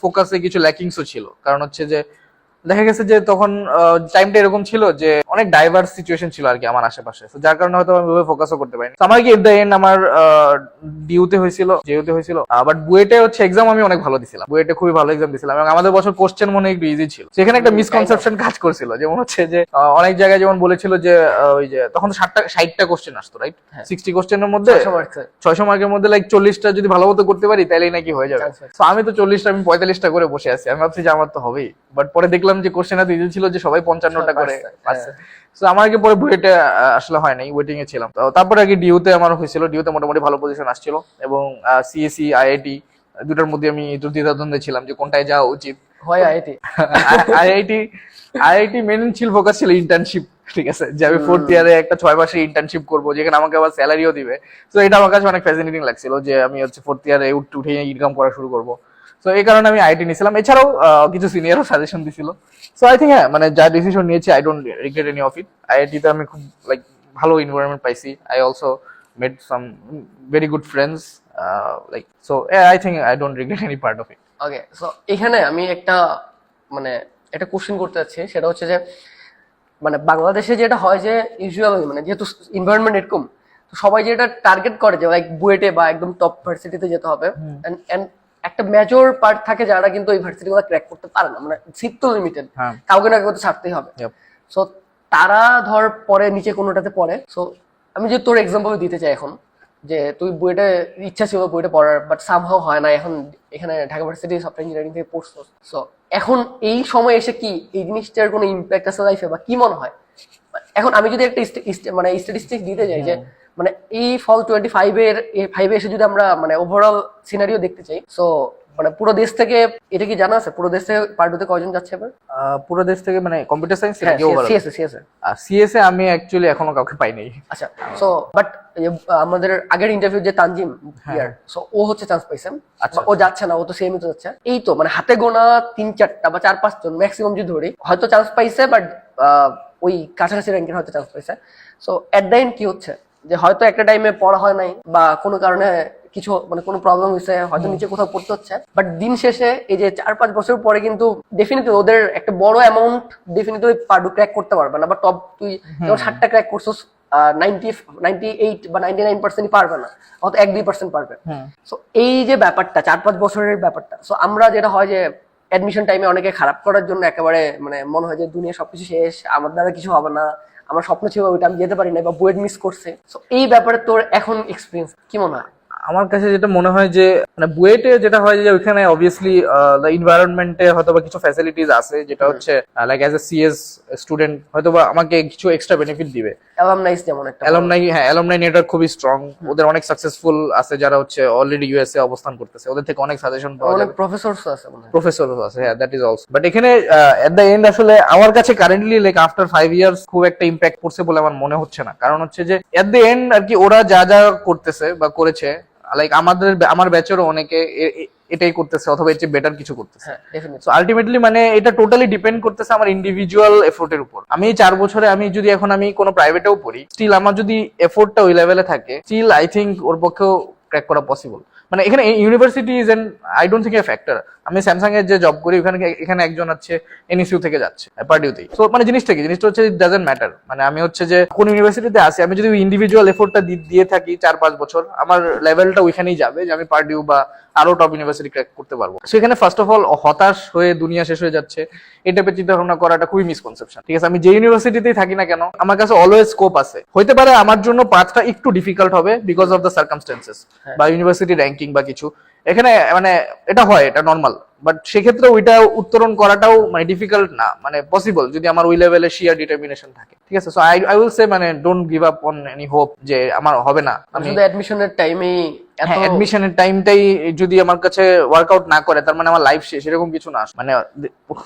ফোকাসে কিছু ল্যাকিংসও ছিল, কারণ হচ্ছে যে দেখা গেছে যে তখন টাইমটা এরকম ছিল যে অনেক ডাইভার্স সিচুয়েশন ছিল আর কি আমার আশেপাশে, যার কারণে হয়তো আমি ওইভাবে ফোকাসও করতে পারিনি। আমার কি এট দ্য এন্ড আমার জেইউতে হয়েছিল, বাট বুয়েটে হচ্ছে এক্সাম আমি অনেক ভালো দিছিলাম, বুয়েটে খুবই ভালো এক্সাম দিছিলাম, এবং আমাদের বছর কোশ্চেন মনে একটু ইজি ছিল। সেখানে একটা মিসকনসেপশন কাজ করছিল, যেমন হচ্ছে যে অনেক জায়গায় যেমন বলেছিল যে ওই যে তখন 60টা কোশ্চেন আসতো, রাইট? 60 কোশ্চেনের মধ্যে 600 মার্কের মধ্যে লাইক 40টা যদি ভালো মতো করতে পারি তাহলেই নাকি হয়ে যাবে। তো আমি তো 40টা, আমি 45টা করে বসে আছি, আমি ভাবছি যে আমার তো হবেই। বাট পরে দেখলাম যে কোশ্চেন এত ইজি ছিল যে সবাই 55টা করে পারছে। তো আমার আগে পরে বুয়েটে আসলে হয় নাই, ওয়েটিং এ ছিলাম। তো তারপরে আগে ডিইউতে আমার হয়েছিল, ডিইউতে মোটামুটি ভালো পজিশন আসছিল, এবং সিএসসি আইআইটি দুটার মধ্যে আমি দ্বিধাদ্বন্দ্বে ছিলাম যে কোনটায় যাওয়া উচিত। হয় আইআইটি আইআইটি মেন ছিল ফোকাস ছিল ইন্টার্নশিপ, ঠিক আছে, যে আমি 4th ইয়ারে একটা 6 মাসের ইন্টার্নশিপ করবো, যেখানে আমাকে আবার স্যালারিও দিবে। তো এটা আমার কাছে অনেক ফ্যাসিনেটিং লাগছিল যে আমি হচ্ছে 4th ইয়ারে উঠে ইনকাম করা শুরু করবো। তো এই কারণে আমি আইআইটি নিয়েছিলাম। এছাড়াও কিছু সিনিয়রও সাজেশন দিছিল। সো আই থিঙ্ক হ্যাঁ, মানে যা ডিসিশন নিয়েছি I don't regret any of it. আইআইটিতে আমি খুব লাইক ভালো এনভায়রনমেন্ট পাইছি। I also made some very good friends, like so I think I don't regret any part of it. Okay, so এখানে আমি একটা মানে একটা কোশ্চেন করতে যাচ্ছি, সেটা হচ্ছে যে মানে বাংলাদেশে যেটা হয় যে ইউজুয়ালি মানে যেহেতু এনভায়রনমেন্ট এরকম, তো সবাই যেটা টার্গেট করে যে লাইক বুয়েটে বা একদম টপ ভার্সিটিতে যেতে হবে, এন্ড একটা মেজর পার্ট থাকে যারা কিন্তু এই ভার্সিটি গুলো ক্র্যাক করতে পারে না, মানে সিট তো লিমিটেড, হ্যাঁ। কাউকে না কাউকে ছাড়তেই হবে। Yep. সো তারা ধর পরে নিচে কোনোটাতে পড়ে। সো আমি যদি তোর এক্সাম্পল দিতে চাই এখন, যে তুই বুয়েটে ইচ্ছা ছিল বুয়েটে পড়ার, বাট সামহাও হয় না, এখন এখানে ঢাকা ভার্সিটি সফটওয়্যার ইঞ্জিনিয়ারিং থেকে পড়ছস। সো এখন এই সময় এসে কি এই জিনিসটার কোনো ইম্প্যাক্ট আছে লাইফে, বা কি মনে হয়? এখন আমি যদি একটা মানে স্ট্যাটিস্টিক্স দিতে যাই যে মানে এই ফল 25 এসে যদি আমরা মানে ওভারঅল সিনারিও দেখতে চাই, সো মানে পুরো দেশ থেকে, এটা কি জানা আছে পুরো দেশ থেকে পার্টুতে কয়জন যাচ্ছে এবার? পুরো দেশ থেকে মানে কম্পিউটার সায়েন্স হ্যাঁ, সিএসএ। সিএসএ আমি অ্যাকচুয়ালি এখনো কাউকে পাই নাই। আচ্ছা, সো বাট আমাদের আগের ইন্টারভিউ যে তানজিম ইয়ার, সো ও হচ্ছে চান্স পাইছে। আচ্ছা। ও যাচ্ছে না, ও তো সেমই তো যাচ্ছে। এই তো মানে হাতে গোনা 3-4টা বা 4-5 জন ম্যাক্সিমাম যদি ধরি, হয়তো চান্স পাইছে, বাট ওই কাছাকাছি র্যাঙ্কের হয়তো চান্স পাইছে। সো এট দ্য এন্ড কি হচ্ছে যে হয়তো একটা টাইমে পড়া হয় নাই, বা কোনো কারণে কিছু মানে কোনো প্রবলেম হয়েছে, হয়তো নিচে কোথাও পড়তে হচ্ছে, বাট দিন শেষে এই যে 4-5 বছর পরে কিন্তু ডেফিনেটলি ওদের একটা বড় অ্যামাউন্ট ডেফিনেটলি পার্ডু ক্র্যাক করতে পারবে না, বা টপ তুই যেমন 60টা ক্র্যাক করছিস, 98 বা 99% পারবে না, হয়তো 1-2% পারবে। সো এই যে ব্যাপারটা 4-5 বছরের ব্যাপারটা, সো আমরা যেটা হয় যে অ্যাডমিশন টাইমে অনেকে খারাপ করার জন্য একেবারে মানে মনে হয় যে দুনিয়া সবকিছু শেষ, আমার দ্বারা কিছু হবে না, আমার স্বপ্ন ছিল ওইটা আমি যেতে পারি না, বা বুয়েট মিস করছে। সো এই ব্যাপারে তোর এখন এক্সপিরিয়েন্স কি মনে হয়? আমার কাছে যেটা মনে হয় যে মানে বুয়েটে যেটা হয় যে ওইখানে অবভিয়াসলি দ্য এনভায়রনমেন্টে হয়তো বা কিছু ফ্যাসিলিটিস আছে, যেটা হচ্ছে like as a CS student হয়তো বা আমাকে কিছু এক্সট্রা বেনিফিট দিবে। অ্যালামনাইস যেমন একটা অ্যালুমনাই নেটওয়ার্ক খুবই স্ট্রং, ওদের অনেক সাকসেসফুল আছে যারা হচ্ছে অলরেডি ইউএসএ অবস্থান করতেছে, ওদের থেকে অনেক সাজেশন পাওয়া অনেক যাবে, প্রফেসরস আছে মনে হয়। প্রফেসর আছে, হ্যাঁ দ্যাট ইজ অলসো। বাট এখানে এট দ্য এন্ড আসলে আমার কাছে কারেন্টলি লাইক আফটার 5 ইয়ার্স খুব একটা ইম্প্যাক্ট পড়ছে বলে আমার মনে হচ্ছে না। কারণ হচ্ছে যে এট দ্য এন্ড আর কি ওরা যা যা করতেছে বা করেছে, লাইক আমার ব্যাচেরও অনেকে এটাই করতেছে অথবা এর চেয়ে বেটার কিছু করতেছে। হ্যাঁ, ডেফিনেটলি। সো আলটিমেটলি মানে এটা টোটালি ডিপেন্ড করতেছে আমার ইন্ডিভিজুয়াল এফোর্টের উপর। আমি 4 বছরে আমি যদি এখন আমি কোনো প্রাইভেটেও পড়ি, স্টিল আমার যদি এফোর্টটা ওই লেভেলে থাকে, স্টিল আই থিঙ্ক ওর পক্ষেও ক্র্যাক করা পসিবল। মানে এখানে university is an I don't think A factor. আমি স্যামসাং এর যে জব করি এখানে একজন আছে এনএসইউ থেকে যাচ্ছে পার্ডিউতেই। সো মানে জিনিসটা হচ্ছে ইট ডাজন্ট ম্যাটার। মানে আমি হচ্ছে যে কোন ইউনিভার্সিটিতে আসি, আমি যদি ইন্ডিভিজুয়াল এফোর্টটা দিয়ে থাকি 4-5 বছর, আমার লেভেলটা ওইখানেই যাবে যে আমি পার্ডিউ বা আরো টপ ইউনিভার্সিটি ক্র্যাক করতে পারবো। সেখানে ফার্স্ট অফ অল হতাশ হয়ে দুনিয়া শেষ হয়ে যাচ্ছে এই টাইপের চিন্তা ভাবনা করাটা খুবই মিসকনসেপশন। ঠিক আছে, আমি যে ইউনিভার্সিটিতেই থাকি না কেন আমার কাছে অলওয়েজ স্কোপ আছে। হইতে পারে আমার জন্য পাথটা একটু ডিফিকাল্ট হবে বিকজ অফ দ্য সার্কামস্টেন্সেস বা ইউনিভার্সিটি র্যাঙ্কিং বা কিছু, এখানে মানে এটা হয়, এটা নর্মাল। বাট সেক্ষেত্রে ওইটা উত্তরণ করাটাও মানে ডিফিকাল্ট না, মানে পসিবল যদি আমার ওই লেভেলে শিয়ার ডিটারমিনেশন থাকে। ঠিক আছে, সো আই উইল সে মানে don't give up on any hope যে আমার হবে না। আমি শুধু অ্যাডমিশনের টাইমেই অ্যাডমিশনের টাইমটাই যদি আমার কাছে ওয়ার্কআউট না করে তার মানে আমার লাইফ শেষ, এরকম কিছু না। মানে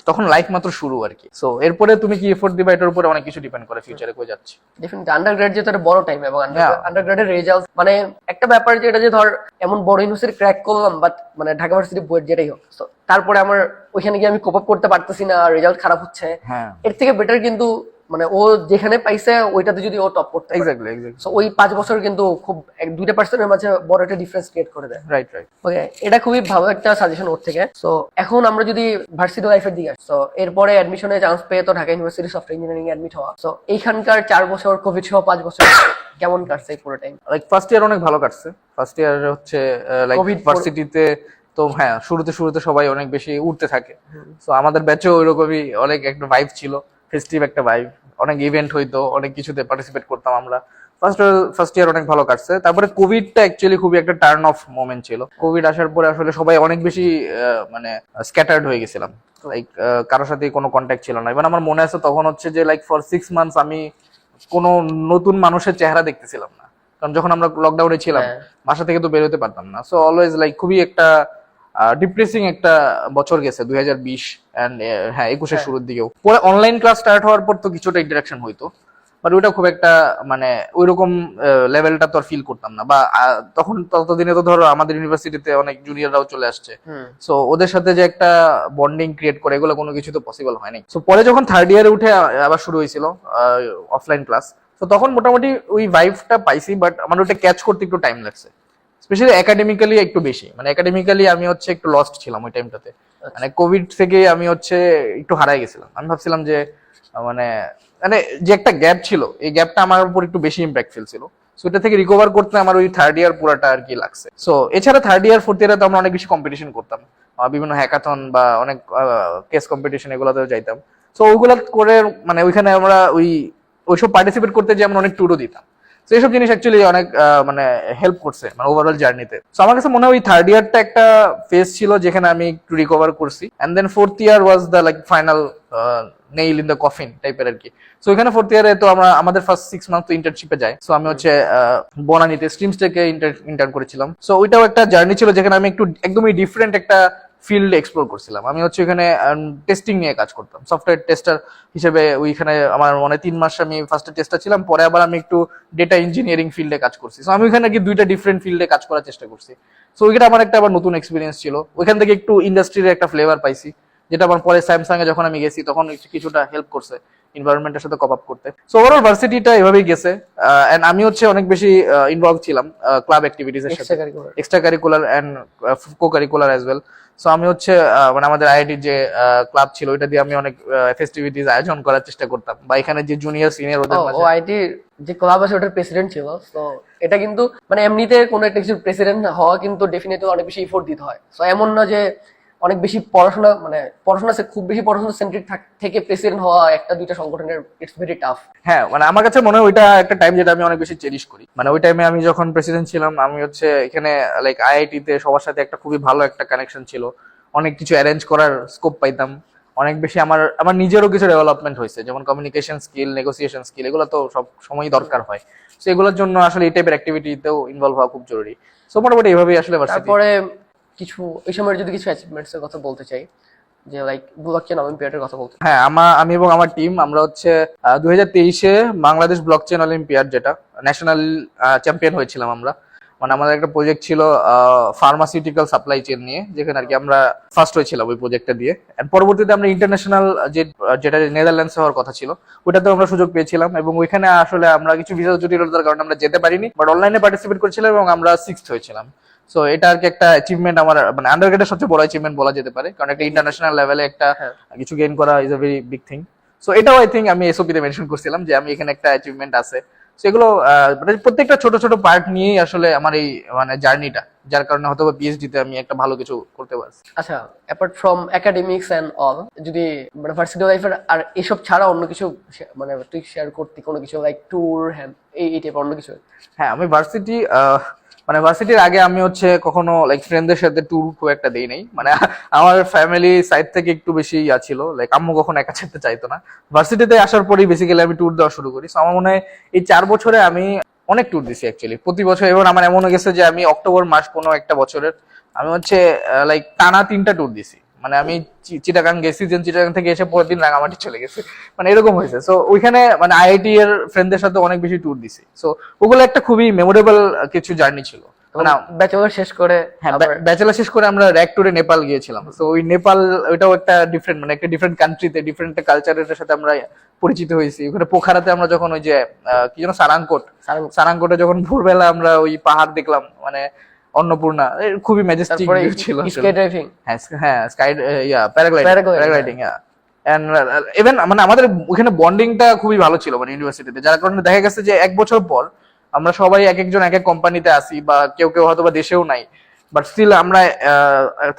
তখন লাইফ মাত্র শুরু আর কি। সো এরপরে তুমি কি এফোর্ট দিবা এটার উপরে অনেক কিছু ডিপেন্ড করে ফিউচারে কই যাচ্ছে। ডেফিনেটলি আন্ডারগ্রেড যেটা একটা বড় টাইম, এবং আন্ডারগ্রেডের রেজাল্ট মানে একটা ব্যাপার যেটা যে ধর এমন বড় ইউনিভার্সিটি ক্র্যাক করলাম, বাট মানে ঢাকা ভার্সিটি বুয়েট যেটাই হোক, তো তারপরে আমার ওইখানে গিয়ে আমি কোপ আপ করতে পারতেছি না, রেজাল্ট খারাপ হচ্ছে, হ্যাঁ এর থেকে বেটার কিন্তু মানে ও যেখানে পাইছে ওইটাতে যদি ও টপ করতে এক্স্যাক্টলি সো ওই 5 বছর কিন্তু খুব 2% মাঝে বড় একটা ডিফারেন্স ক্রিয়েট করে দেয়। রাইট। ওকে, এটা খুবই ভালো একটা সাজেশন ওর থেকে। সো এখন আমরা যদি ভার্সিটি লাইফের দিকে আসি, সো এরপরে অ্যাডমিশনে চান্স পেয়ে তো Dhaka university software engineering admit হওয়া, সো এইখানকার 4 বছর কোভিড সহ 5 বছর কেমন কাটছে এই পুরো টাইম? লাইক ফার্স্ট ইয়ার অনেক ভালো কাটছে। ফার্স্ট ইয়ার হচ্ছে লাইক COVID ভার্সিটিতে তো হ্যাঁ শুরুতে সবাই অনেক বেশি উঠতে থাকে। সো আমাদের ব্যাচেও ওইরকমই অনেক একটা ভাইব ছিল, ফেস্টিভ একটা ভাইব, অনেক ইভেন্ট হইতো, অনেক কিছুতে পার্টিসিপেট করতাম আমরা। ফার্স্ট ইয়ার অনেক ভালো কাটছে। তারপরে কোভিডটা অ্যাকচুয়ালি খুবই একটা টার্ন অফ মোমেন্ট ছিল। কোভিড আসার পরে আসলে সবাই অনেক বেশি মানে স্ক্যাটার্ড হয়ে গেছিলাম, লাইক কারোর সাথে কোনো কন্ট্যাক্ট ছিল না। এবার আমার মনে আছে তখন হচ্ছে যে লাইক ফর 6 মান্থস আমি কোনো নতুন মানুষের চেহারা দেখতেছিলাম না, কারণ যখন আমরা লকডাউনে ছিলাম বাসা থেকে তো বের হতে পারতাম না। সো অলওয়েজ লাইক খুবই একটা ডিপ্রেসিং একটা বছর গেছে 2020 এন্ড হ্যাঁ 21-এর শুরুর দিকেও। পরে অনলাইন ক্লাস স্টার্ট হওয়ার পর তো কিছুটা ইন্টারাকশন হইতো, বাট ওইটা খুব একটা মানে ওইরকম লেভেলটা তো আর ফিল করতাম না। বা তখন ততদিনে তো ধরো আমাদের ইউনিভার্সিটিতে অনেক জুনিয়ররাও চলে আসছে, সো ওদের সাথে যে একটা বন্ডিং ক্রিয়েট করে এগুলো কোনো কিছু তো পসিবল হয়নি। সো পরে যখন থার্ড ইয়ারে উঠে আবার শুরু হয়েছিল অফলাইন ক্লাস, তো তখন মোটামুটি ওই ভাইবটা পাইছি, বাট আমার ওটা ক্যাচ করতে একটু টাইম লাগছে, স্পেশালি একাডেমিক্যালি একটু বেশি। মানে একাডেমিক্যালি আমি হচ্ছে একটু লস্ট ছিলাম ওই টাইমটাতে। মানে কোভিড থেকে আমি হচ্ছে একটু হারাই গেছিলাম। আমি ভাবছিলাম যে মানে মানে যে একটা গ্যাপ ছিল, এই গ্যাপটা আমার উপর একটু বেশি ইম্প্যাক্ট ফেলছিল। সো এটা থেকে রিকভার করতে আমার ওই থার্ড ইয়ার পুরাটা আর কি লাগছে। সো এছাড়া থার্ড ইয়ার ফোর্থ ইয়ারে তো আমরা অনেক বেশি কম্পিটিশন করতাম, বিভিন্ন হ্যাকাথন বা অনেক কেস কম্পিটিশন এগুলোতেও যাইতাম। সো ওইগুলো করে মানে ওইখানে আমরা ওইসব পার্টিসিপেট করতে যে আমরা অনেক ট্যুরও দিতাম। তো এইসব জিনিস অ্যাকচুয়ালি অনেক মানে হেল্প করছে মানে ওভারঅল জার্নিতে। তো আমার কাছে মনে হয় ওই থার্ড ইয়ারটা একটা ফেজ ছিল যেখানে আমি একটু রিকভার করছি, and then fourth year was the like final nail in the coffin টাইপের আর কি। সো এখানে ফোর্থ ইয়ারে তো আমরা আমাদের ফার্স্ট 6 মান্থ তো ইন্টার্নশিপে যাই। সো আমি হচ্ছে বনানীতে স্ট্রিমস থেকে ইন্টার্ন করেছিলাম। সো ওইটাও একটা জার্নি ছিল যেখানে আমি একটু একদমই ডিফারেন্ট একটা ফিল্ড এক্সপ্লোর করছিলাম। আমি হচ্ছে এখানে টেস্টিং নিয়ে কাজ করতাম, সফটওয়্যার টেস্টার হিসেবে। ওইখানে আমার মনে 3 মাস আমি ফার্স্টে টেস্টার ছিলাম, পরে আবার আমি একটু ডেটা ইঞ্জিনিয়ারিং ফিল্ডে কাজ করছি। সো আমি ওইখানে কি দুইটা ডিফারেন্ট ফিল্ডে কাজ করার চেষ্টা করছি। সো ওইটা আমার একটা আবার নতুন এক্সপিরিয়েন্স ছিল। ওইখান থেকে একটু ইন্ডাস্ট্রির একটা ফ্লেভার পাইছি, যেটা আমার পরে স্যামসাং এ যখন আমি গেছি তখন কিছুটা হেল্প করছে এনভায়রনমেন্টের সাথে কপ আপ করতে। সো ওভারঅল ভার্সিটিটা এভাবেই গেছে। এন্ড আমি হচ্ছে অনেক বেশি ইনভলভ ছিলাম ক্লাব অ্যাক্টিভিটিস এর সাথে, extra curricular and co curricular as well. So আমি হচ্ছে মানে আমাদের আইআইটি যে ক্লাব ছিল ওইটা দিয়ে আমি অনেক ফেস্টিভিটিস আয়োজন করার চেষ্টা করতাম, বা এখানে যে জুনিয়র সিনিয়র ওদের মাঝে আইআইটি যে ক্লাব আছে ওটার প্রেসিডেন্ট ছিল। তো এটা কিন্তু মানে এমনিতে কোনো একটা কিছু প্রেসিডেন্ট হওয়া কিন্তু ডেফিনেটলি অনেক বেশি এফোর্ট দিতে হয়। সো এমন না যে অনেক বেশি পড়াশোনা মানে খুব বেশি পড়াশোনা সেন্ট্রিক থেকে প্রেসিডেন্ট হওয়া একটা দুইটা সংগঠনের ইটস ভেরি টাফ। হ্যাঁ, মানে আমার কাছে মনে হয় ওইটা একটা টাইম যেটা আমি অনেক বেশি চেরিশ করি। মানে ওই টাইমে আমি যখন প্রেসিডেন্ট ছিলাম, আমি হচ্ছে এখানে লাইক আইআইটি তে সবার সাথে একটা খুবই ভালো একটা কানেকশন ছিল, অনেক কিছু অ্যারেঞ্জ করার স্কোপ পাইতাম, অনেক বেশি আমার আমার নিজেরও কিছু ডেভেলপমেন্ট হয়েছে, যেমন কমিউনিকেশন স্কিল, নেগোসিয়েশন স্কিল, এগুলো তো সব সময়ই দরকার হয়। তো এগুলোর জন্য আসলে এই টাইপের অ্যাক্টিভিটিতেও ইনভলভ হওয়া খুব জরুরি। সো মোটামুটি এইভাবেই আসলে ভার্সিটি। তারপরে কিছু ওই সময়ের যদি কিছু অ্যাচিভমেন্টস এর কথা বলতে চাই, যে লাইক ব্লকচেন অলিম্পিয়াডের কথা বলতে। হ্যাঁ, আমি এবং আমার টিম আমরা হচ্ছে 2023-এ বাংলাদেশ ব্লকচেন অলিম্পিয়াড, যেটা ন্যাশনাল চ্যাম্পিয়ন হয়েছিলাম আমরা। মানে আমাদের একটা প্রজেক্ট ছিল ফার্মাসিউটিক্যাল সাপ্লাই চেইন নিয়ে, যেখানে আর কি আমরা ফার্স্ট হয়েছিলাম ওই প্রজেক্টটা দিয়ে। এন্ড পরবর্তীতে আমরা ইন্টারন্যাশনাল যেটা নেদারল্যান্ডসে হওয়ার কথা ছিল ওইটাতেও আমরা সুযোগ পেয়েছিলাম, এবং ওইখানে আসলে আমরা কিছু ভিসা জটিলতার কারণে আমরা যেতে পারিনি, বাট অনলাইনে পার্টিসিপেট করেছিলাম এবং আমরা 6th হয়েছিলাম। সো এটা আর কি একটা অ্যাচিভমেন্ট, আমার মানে আন্ডারগ্রেডের সবচেয়ে বড় অ্যাচিভমেন্ট বলা যেতে পারে, কারণ একটা ইন্টারন্যাশনাল লেভেলে একটা কিছু গেইন করা is a very big thing. So এটাও আই থিঙ্ক আমি এসওপি তে মেনশন করছিলাম যে আমি এখানে একটা অ্যাচিভমেন্ট আছে। সেগুলো মানে প্রত্যেকটা ছোট ছোট পার্ট নিয়েই আসলে আমার এই মানে জার্নিটা, যার কারণে হয়তো পিএইচডি তে আমি একটা ভালো কিছু করতে পারছি। আচ্ছা, apart from academics and all, যদি মানে ভার্সিটি লাইফের আর এসব ছাড়া অন্য কিছু মানে তুই শেয়ার করতি কোনো কিছু লাইক ট্যুর হ্যান্ড এই টাইপের অন্য কিছু? হ্যাঁ, আমি মানে ভার্সিটির আগে আমি হচ্ছে কখনো লাইক ফ্রেন্ডদের সাথে ট্যুর খুব একটা দেই নাই। মানে আমার ফ্যামিলি সাইড থেকে একটু বেশি ছিল, লাইক আম্মু কখনো একা ছাড়তে চাইতো না। ভার্সিটিতে আসার পরেই বেসিক্যালি আমি ট্যুর দেওয়া শুরু করি। সো আমার মনে হয় এই 4 বছরে আমি অনেক ট্যুর দিছি অ্যাকচুয়ালি প্রতি বছর। এবং আমার এমন হয়ে গেছে যে আমি অক্টোবর মাস কোনো একটা বছরের আমি হচ্ছে লাইক টানা 3টা ট্যুর দিছি। মানে আমি চিটাগাং গেছি, দেন চিটাগাং থেকে এসে পরের দিন রাঙামাটি চলে গেছি, মানে এরকম হয়েছে। সো ওইখানে মানে আইআইটি এর ফ্রেন্ডদের সাথে অনেক বেশি ট্যুর দিছি। সো ওগুলো একটা খুবই মেমোরেবল কিছু জার্নি ছিল। ব্যাচেলর শেষ করে, হ্যাঁ, ব্যাচেলর শেষ করে আমরা র্যাক ট্যুরে নেপাল গিয়েছিলাম। তো ওই নেপাল ওইটাও একটা ডিফারেন্ট, মানে একটা ডিফারেন্ট কান্ট্রিতে ডিফারেন্ট কালচারের সাথে আমরা পরিচিত হয়েছি। ওখানে পোখারাতে আমরা যখন ওই যে কি যেন সারাংকোটে যখন ভোরবেলা আমরা ওই পাহাড় দেখলাম, মানে অন্নপূর্ণা, খুবই ম্যাজেস্টিক ছিল। স্কাই ড্রাইভিং, হ্যাঁ স্কাই প্যারাগ্লাইডিং, এন্ড ইভেন মানে আমাদের ওখানে বন্ডিংটা খুবই ভালো ছিল মানে ইউনিভার্সিটিতে, যার কারণে দেখা গেছে যে 1 বছর পর আমরা সবাই এক একজন এক এক কোম্পানিতে আসি, বা কেউ কেউ হয়তো বা দেশেও নাই, বাট স্টিল আমরা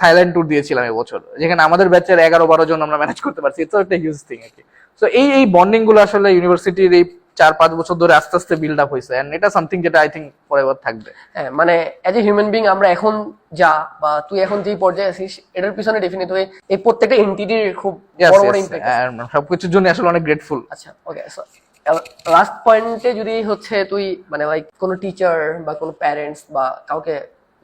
থাইল্যান্ড ট্যুর দিয়েছিলাম এবছর, যেখানে আমাদের ব্যাচের 11-12 জন আমরা ম্যানেজ করতে পারছি। তো একটা হিউজ থিং আর কি। তো এই বন্ডিং গুলো আসলে ইউনিভার্সিটির এই 4-5 বছর ধরে আস্তে আস্তে বিল্ড আপ হয়েছে, এন্ড এটা সামথিং যেটা আই থিঙ্ক ফরএভার থাকবে। হ্যাঁ, মানে এজ এ হিউম্যান বিং আমরা এখন বা তুই এখন যেই পর্যায়ে আছিস এটার পিছনে ডেফিনেটলি এই প্রত্যেকটা এন্টিটির খুব বড় বড় ইমপ্যাক্ট আছে। সবকিছুর জন্য আসলে অনেক গ্রেটফুল। আচ্ছা, ওকে। সো লাস্ট পয়েন্টে যদি হচ্ছে তুই মানে লাইক কোনো টিচার বা কোনো প্যারেন্টস বা কাউকে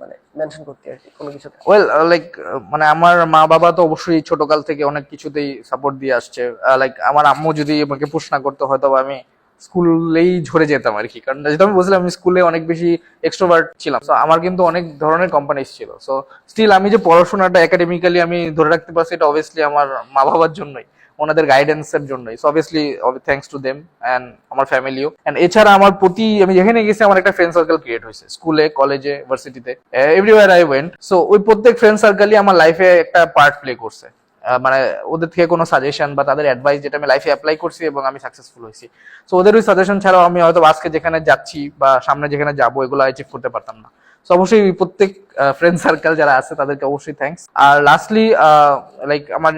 মানে মেনশন করতে আর কি কোনো কিছু। ওয়েল লাইক মানে আমার মা বাবা তো অবশ্যই ছোটকাল থেকে অনেক কিছুতেই সাপোর্ট দিয়ে আসছে। লাইক আমার আম্মু যদি আমাকে পুশ না করতো হয়তো আমি স্কুলেই ঝরে যেতাম আর কি, কারণ যেটা আমি বলছিলাম আমি স্কুলে অনেক বেশি এক্সট্রোভার্ট ছিলাম। সো আমার কিন্তু অনেক ধরনের কোম্পানিজ ছিল। সো স্টিল আমি যে পড়াশোনাটা একাডেমিক্যালি আমি ধরে রাখতে পারছি, এটা অবভিয়াসলি আমার মা বাবার জন্যই। ওনাদের গাইডেন্সের জন্যই। So obviously thanks to them and আমার ফ্যামিলিও। অ্যান্ড এছাড়া আমার প্রতি আমি যেখানে গেছি আমার একটা ফ্রেন্ড সার্কেল ক্রিয়েট হয়েছে, স্কুলে, কলেজে, ভার্সিটিতে, এভরিওয়্যার আই ওয়েন্ট। সো ওই প্রত্যেক ফ্রেন্ড সার্কেলই আমার লাইফে একটা পার্ট প্লে করছে। মানে ওদের থেকে কোনো সাজেশন বা তাদের অ্যাডভাইস যেটা আমি লাইফে অ্যাপ্লাই করছি এবং আমি সাকসেসফুল হয়েছি। সো ওদের ওই সাজেশন ছাড়াও আমি হয়তো আজকে যেখানে যাচ্ছি বা সামনে যেখানে যাবো এগুলো অ্যাচিভ করতে পারতাম না। সো অবশ্যই প্রত্যেক ফ্রেন্ড সার্কেল যারা আছে তাদেরকে অবশ্যই থ্যাঙ্কস। আর লাস্টলি লাইক আমার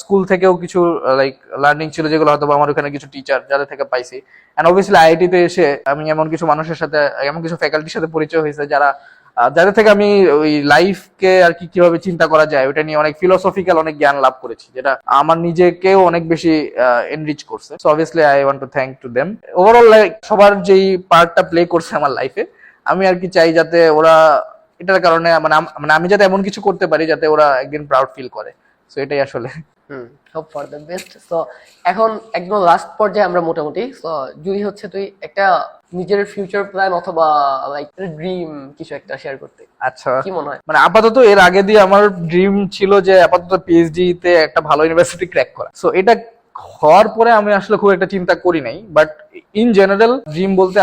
স্কুল থেকেও কিছু লাইক লার্নিং ছিল যেগুলো হয়তো আমার ওখানে কিছু টিচার যাদের থেকে পাইছি। অ্যান্ড অবভিয়াসলি আইআইটিতে এসে আমি এমন কিছু মানুষের সাথে, এমন কিছু ফ্যাকাল্টির সাথে পরিচয় হয়েছে যারা যাদের থেকে আমি ওই লাইফকে আর কি কিভাবে চিন্তা করা যায় ওটা নিয়ে অনেক ফিলোসফিক্যাল অনেক জ্ঞান লাভ করেছি, যেটা আমার নিজেকেও অনেক বেশি এনরিচ করছে। So obviously I want to thank to them. Overall like সবার যেই পার্টটা প্লে করছে আমার লাইফে, আমি আর কি চাই যাতে ওরা এটার কারণে মানে আমি যাতে এমন কিছু করতে পারি যাতে ওরা একদিন প্রাউড ফিল করে। সো এটাই আসলে। Hope for the best. So এখন একদম লাস্ট পর্যায়ে আমরা মোটামুটি, সো যদি হচ্ছে তুই একটা নিজের ফিউচার প্ল্যান অথবা লাইক ড্রিম কিছু একটা শেয়ার করতে, আচ্ছা, কি মনে হয়? মানে আপাতত এর আগে দিয়ে আমার ড্রিম ছিল যে আপাতত পিএইচডি তে একটা ভালো ইউনিভার্সিটি ক্র্যাক করা। সো এটা হওয়ার পরে আমি আসলে খুব একটা চিন্তা করি নাই, বাট ইন জেনারেল ড্রিম বলতে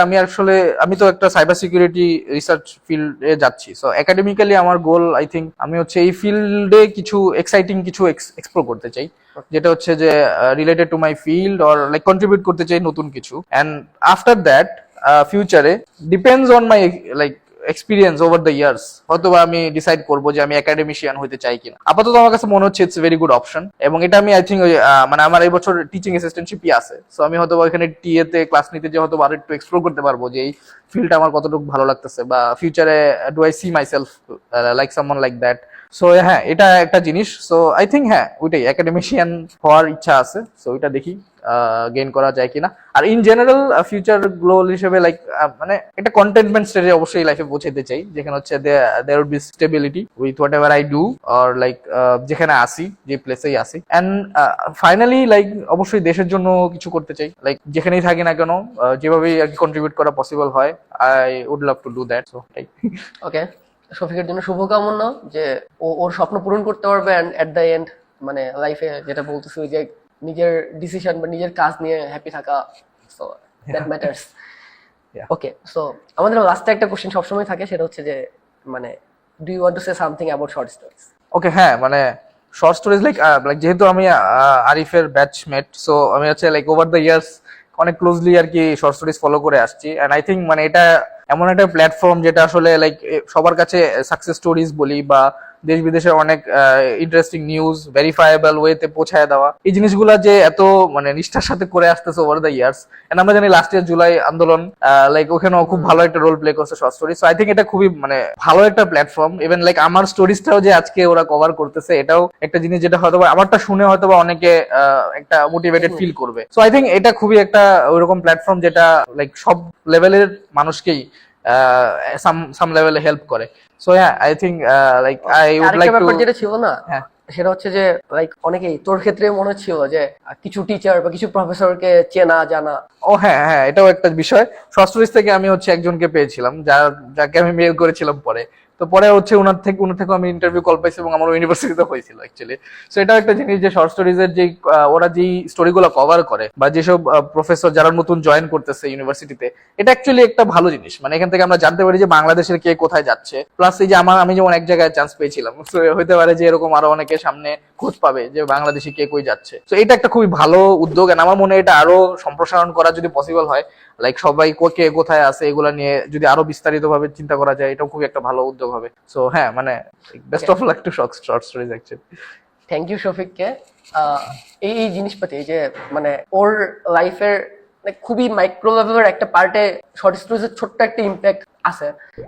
আমি তো একটা সাইবার সিকিউরিটি রিসার্চ ফিল্ডে যাচ্ছি। সো একাডেমিক্যালি আমার গোল আই থিঙ্ক আমি হচ্ছে এই ফিল্ডে কিছু এক্সাইটিং কিছু এক্সপ্লোর করতে চাই, যেটা হচ্ছে যে related to my field or like contribute করতে চাই নতুন কিছু। অ্যান্ড আফটার দ্যাট ফিউচারে depends on my like experience over the years হয়তো বা আমি ডিসাইড করবো যে আমি একাডেমিশিয়ান হতে চাই কিনা। আপাতত আমার কাছে মনে হচ্ছে ইটস ভেরি গুড অপশন, এবং এটা আমি আই থিঙ্ক মানে আমার এই বছর টিচিং অ্যাসিস্ট্যান্টশিপই আছে। সো আমি হয়তো এখানে টিএ তে ক্লাস নিতে যে হয়তো আরো একটু এক্সপ্লোর করতে পারবো যে এই ফিল্ডটা আমার কতটুকু ভালো লাগতেছে, বা ফিউচারে do I see myself like someone like that. So হ্যাঁ, এটা একটা জিনিস। সো আই থিঙ্ক হ্যাঁ ওইটাই, একাডেমিশিয়ান হওয়ার ইচ্ছা আছে। সো ওইটা দেখি গেইন করা যায় কিনা। আর ইন জেনারেল ফিউচার গোল হিসেবে লাইক মানে একটা কন্টেন্টমেন্ট স্টেজে অবশ্যই লাইফে পৌঁছাতে চাই, যেখানে হচ্ছে there would be stability with whatever I do, or like যেখানে আসি, যে প্লেসেই আসি। অ্যান্ড ফাইনালি লাইক অবশ্যই দেশের জন্য কিছু করতে চাই, লাইক যেখানেই থাকি না কেন যেভাবেই আর কি কন্ট্রিবিউট করা পসিবল হয়, I would love to do that. So okay, শফিকের জন্য শুভকামনা যে ও ওর স্বপ্ন পূরণ করতে পারবে, এন্ড এট দ্য এন্ড মানে লাইফে যেটা বলতেছি যে নিজের ডিসিশন বা নিজের কাজ নিয়ে হ্যাপি থাকা, so that matters. Okay, so আমাদের লাস্টে একটা কোশ্চেন সবসময় থাকে, সেটা হচ্ছে যে মানে do you want to say something about short stories? Okay, হ্যাঁ, মানে শর্ট স্টোরিজ লাইক যেহেতু আমি আরিফের ব্যাচমেট, সো আমি হচ্ছে লাইক ওভার দ্য ইয়ার্স অনেক ক্লোজলি আর কি শর্ট স্টোরিজ ফলো করে আসছি। এন্ড আই থিঙ্ক মানে এটা এমন একটা প্ল্যাটফর্ম যেটা আসলে লাইক সবার কাছে সাকসেস স্টোরিজ বলি বা দেশ বিদেশের অনেক ইন্টারেস্টিং নিউজ ভেরিফাইয়েবল ওয়েতে পৌঁছায় দেওয়া, এই জিনিসগুলা যে এত মানে নিষ্ঠার সাথে করে আসতেছে ওভার দ্য ইয়ার্স। এন্ড আমরা জানি লাস্ট ইয়ার জুলাই আন্দোলন লাইক ওখানেও খুব ভালো একটা রোল প্লে করছে short story. So I think এটা খুবই মানে ভালো একটা প্ল্যাটফর্ম। ইভেন লাইক আমার স্টোরিজটাও যে আজকে ওরা কভার করতেছে, এটাও একটা জিনিস যেটা হয়তো আমারটা শুনে হয়তো বা অনেকে একটা মোটিভেটেড ফিল করবে। সো আই থিঙ্ক এটা খুবই একটা ওইরকম প্ল্যাটফর্ম যেটা লাইক সব লেভেলের মানুষকেই সাম লেভেলে হেল্প করে। সো হ্যাঁ, I think like I would like to, যেটা ছিল না, সেটা হচ্ছে যে লাইক অনেকেই তোর ক্ষেত্রে মনে হচ্ছিল যে কিছু টিচার বা কিছু প্রফেসরকে চেনা জানা। ও হ্যাঁ হ্যাঁ, এটাও একটা বিষয়। শর্ট স্টোরিজ থেকে আমি হচ্ছে একজনকে পেয়েছিলাম, যাকে আমি মেল করেছিলাম পরে। তো পরে হচ্ছে ওনার থেকে আমি ইন্টারভিউ কল পাইছি এবং আমার ইউনিভার্সিটিতে হয়েছিল অ্যাকচুয়ালি। সো এটাও একটা জিনিস যে শর্ট স্টোরিজের যে ওরা যেই স্টোরিগুলো কভার করে বা যেসব প্রফেসর যারা নতুন জয়েন করতেছে ইউনিভার্সিটিতে, এটা অ্যাকচুয়ালি একটা ভালো জিনিস। মানে এখান থেকে আমরা জানতে পারি যে বাংলাদেশের কে কোথায় যাচ্ছে। প্লাস এই যে আমি যেমন এক জায়গায় চান্স পেয়েছিলাম, সো হতে পারে যে এরকম আরো অনেকে সামনে খোঁজ পাবে যে বাংলাদেশি কে কই যাচ্ছে। তো এটা একটা খুবই ভালো উদ্যোগ। আমার মনে হয় এটা আরো সম্প্রসারণ করা যদি পসিবল হয়, লাইক সবাই কে কোথায় আছে এগুলা নিয়ে যদি আরো বিস্তারিত ভাবে চিন্তা করা যায়, এটাও খুবই একটা ভালো উদ্যোগ হবে। সো হ্যাঁ, মানে best of luck to short stories actually. Thank you শফিককে। এই জিনিসপাতি যে মানে ওর লাইফের খুবই মাইক্রো লেভেলের একটা পার্টে শর্ট স্টোরিজের ছোট্ট একটা ইম্প্যাক্ট আছে,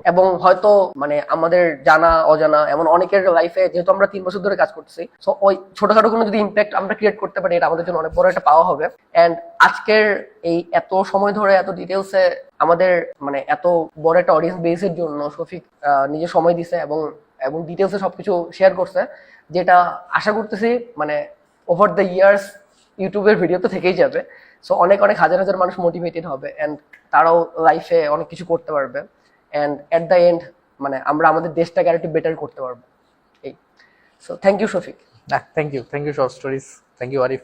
এবং হয়তো মানে আমাদের জানা অজানা এমন অনেকের লাইফে, যেহেতু আমরা 3 বছর ধরে কাজ করতেছি, সো ওই ছোটখাটো কোনো যদি ইম্প্যাক্ট আমরা ক্রিয়েট করতে পারি, এটা আমাদের জন্য অনেক বড় একটা পাওয়া হবে। এন্ড আজকের এই এত সময় ধরে এত ডিটেলসে আমাদের মানে এত বড় একটা অডিয়েন্স বেসের জন্য শফিক নিজে সময় দিছে এবং ডিটেলসে সবকিছু শেয়ার করছে, যেটা আশা করতেছি মানে ওভার দ্য ইয়ার্স ইউটিউবের ভিডিও তো থেকেই যাবে। সো অনেক হাজার হাজার মানুষ মোটিভেটেড হবে, অ্যান্ড তারাও লাইফে অনেক কিছু করতে পারবে, অ্যান্ড এট দ্য এন্ড মানে আমরা আমাদের দেশটাকে আরেকটু বেটার করতে পারবো। এই so thank you Shafiq. Thank you short stories, thank you Arif.